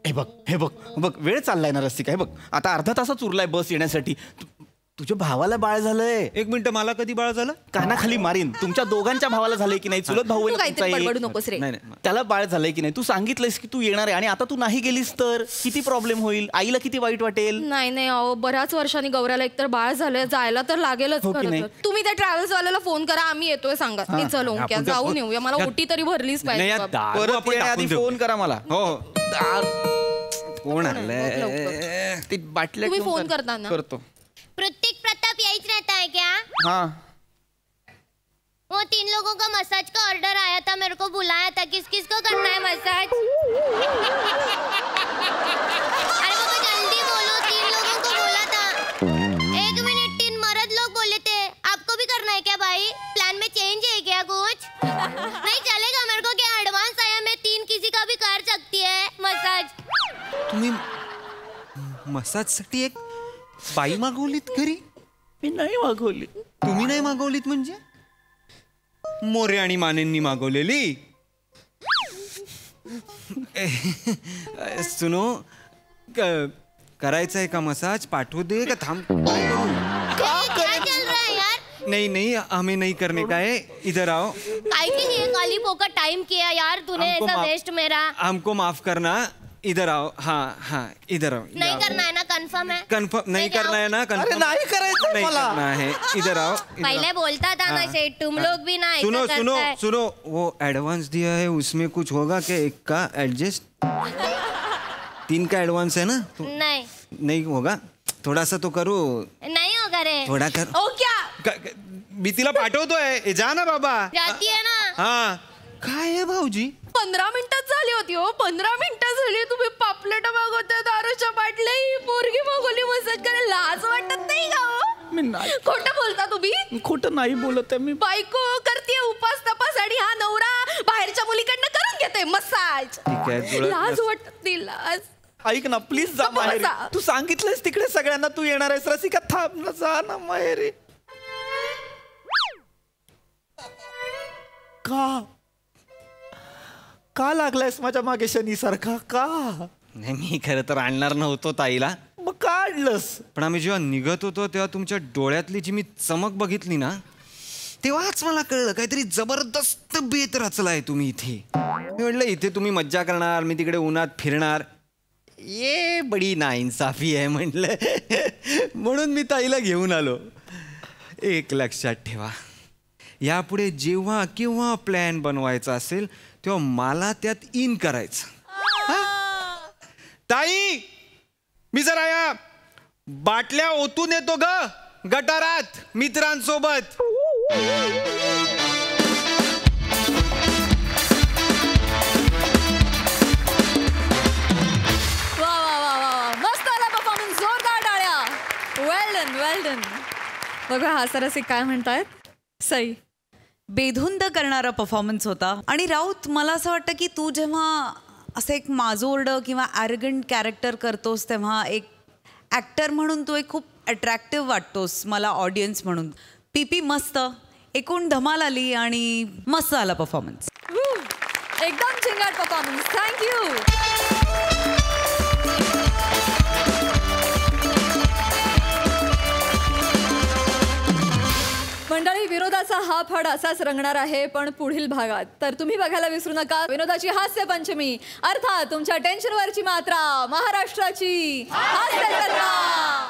हे बघ वेळ चाललाय ना रसिका. हे बघ आता अर्धा तासच उरलाय बस येण्यासाठी. तुझ्या भावाला बाळ झालंय. 1 मिनिट मला कधी बाळ झालं. कानाखाली मारीन. तुमच्या दोघांच्या भावाला झालंय की नाही. चुलत भाऊ त्याला बाळ झालंय की नाही. तू सांगितलंयस की तू येणार आहे आणि आता तू नाही गेलीस तर किती प्रॉब्लेम होईल. आईला किती वाईट वाटेल. नाही अहो बऱ्याच वर्षांनी गौऱ्याला एकतर बाळ झालंय. जायला तर लागेलच. तुम्ही त्या ट्रॅव्हल्स वाल्याला फोन करा. आम्ही येतोय सांगा. चलो जाऊन येऊया. मला ओटी तरी भरलीच पाहिजे. आधी फोन करा मला. हो कोण आलंय. ती बाटल्या तुम्ही फोन करताना करतो. प्रत्येक प्रताप यही रहता है क्या. हाँ वो 3 लोगों का मसाज का ऑर्डर आया था. मेरे को बुलाया था. किस किस को करना है मसाज. अरे बाबा जल्दी बोलो. 3 लोगों को बोला था. 1 मिनट 3 मर्द लोग बोले थे. आपको भी करना है क्या भाई. प्लान में चेंज है क्या कुछ. नहीं चलेगा मेरे को. क्या एडवांस आया. मैं 3 किसी का भी कर सकती है मसाज. तुम्ही मसाज साठी एक बाई मागवलीत घरी. मी नाही मागवली. तुम्ही नाही मागवलीत म्हणजे मोरे आणि मानेंनी मागवलेली. सुनो करायचं आहे का मसाज. पाठवू दे का थांब. नहीं हमें नहीं करने का है. इधर आओ. काली पोका टाइम किया यार तूने. ऐसा वेस्ट मेरा. हमको माफ करना. इधर आओ. हाँ इधर आओ. नहीं करना है ना. कंफर्म है. कंफर्म नहीं करना है ना. अरे नहीं करायचं नहीं करना है. इधर आओ. पहले बोलता था ना शेठ. तुम लोग भी ना. सुनो वो एडवांस दिया है उसमें कुछ होगा क्या. 1 का एडजस्ट. 3 का एडवांस है ना. नहीं होगा. थोड़ा सा तो करो. नहीं होगा रे. थोड़ा कर. ओ क्या मी तिला पाठवतोय. जा ना बाबा. जाती है ना. हाँ काय आहे भाऊजी. 15 मिनिटच झाली होती हो. 15 मिनिटं झाली. तुम्ही पापलेट मागवताय. दारूच्या बाटल्या. पोरगी मागवली मसाज करायला. लाज वाटत नाही का हो. मी नाही. खोटं बोलता तुम्ही. खोटं नाही बोलत आहे मी. बायको करते उपास तपास आणि हा नवरा बाहेरच्या मुलीकडनं करून घेते मसाज. लाज वाटत नाही. लाज. ऐक ना प्लीज जा माहेरी. तू सांगितलंस तिकडे सगळ्यांना तू येणार आहेस. रसिका थांब ना. जा ना माहेरी. का लागलायस माझ्या मागे शनी सारखा. का नाही मी खरं तर आणणार नव्हतो ताईला. मग का आणलंस. पण आम्ही जेव्हा निघत होतो तेव्हा तुमच्या डोळ्यातली जी मी चमक बघितली ना तेव्हाच मला कळलं काहीतरी जबरदस्त बेत रचलाय तुम्ही इथे. मी म्हटलं इथे तुम्ही मज्जा करणार. मी तिकडे उन्हात फिरणार. ये बडी नाइन्साफी आहे म्हटलं म्हणून मी ताईला घेऊन आलो. एक लक्षात ठेवा, यापुढे जेव्हा केव्हा प्लॅन बनवायचा असेल तेव्हा मला त्यात इन करायचं. ताई, मी जरा या बाटल्या ओतून येतो ग गटारात मित्रांसोबत. वेल डन. बघा हा सरसी काय म्हणतायत. सई, बेधुंद करणारा परफॉर्मन्स होता. आणि राऊत, मला असं वाटतं की तू जेव्हा असं एक माजोर्ड किंवा ॲरोगंट कॅरेक्टर करतोस तेव्हा एक ॲक्टर म्हणून तू एक खूप अट्रॅक्टिव्ह वाटतोस मला ऑडियन्स म्हणून. पीपी मस्त, एकूण धमाल आली आणि मस्त आला परफॉर्मन्स. एकदम चिंगाट परफॉर्मन्स. थँक्यू. मंडळी, विनोदाचा हा फड असाच रंगणार आहे पण पुढील भागात. तर तुम्ही बघायला विसरू नका विनोदाची हास्य पंचमी, अर्थात तुमच्या टेन्शनवरची मात्रा, महाराष्ट्राची हास्य जत्रा.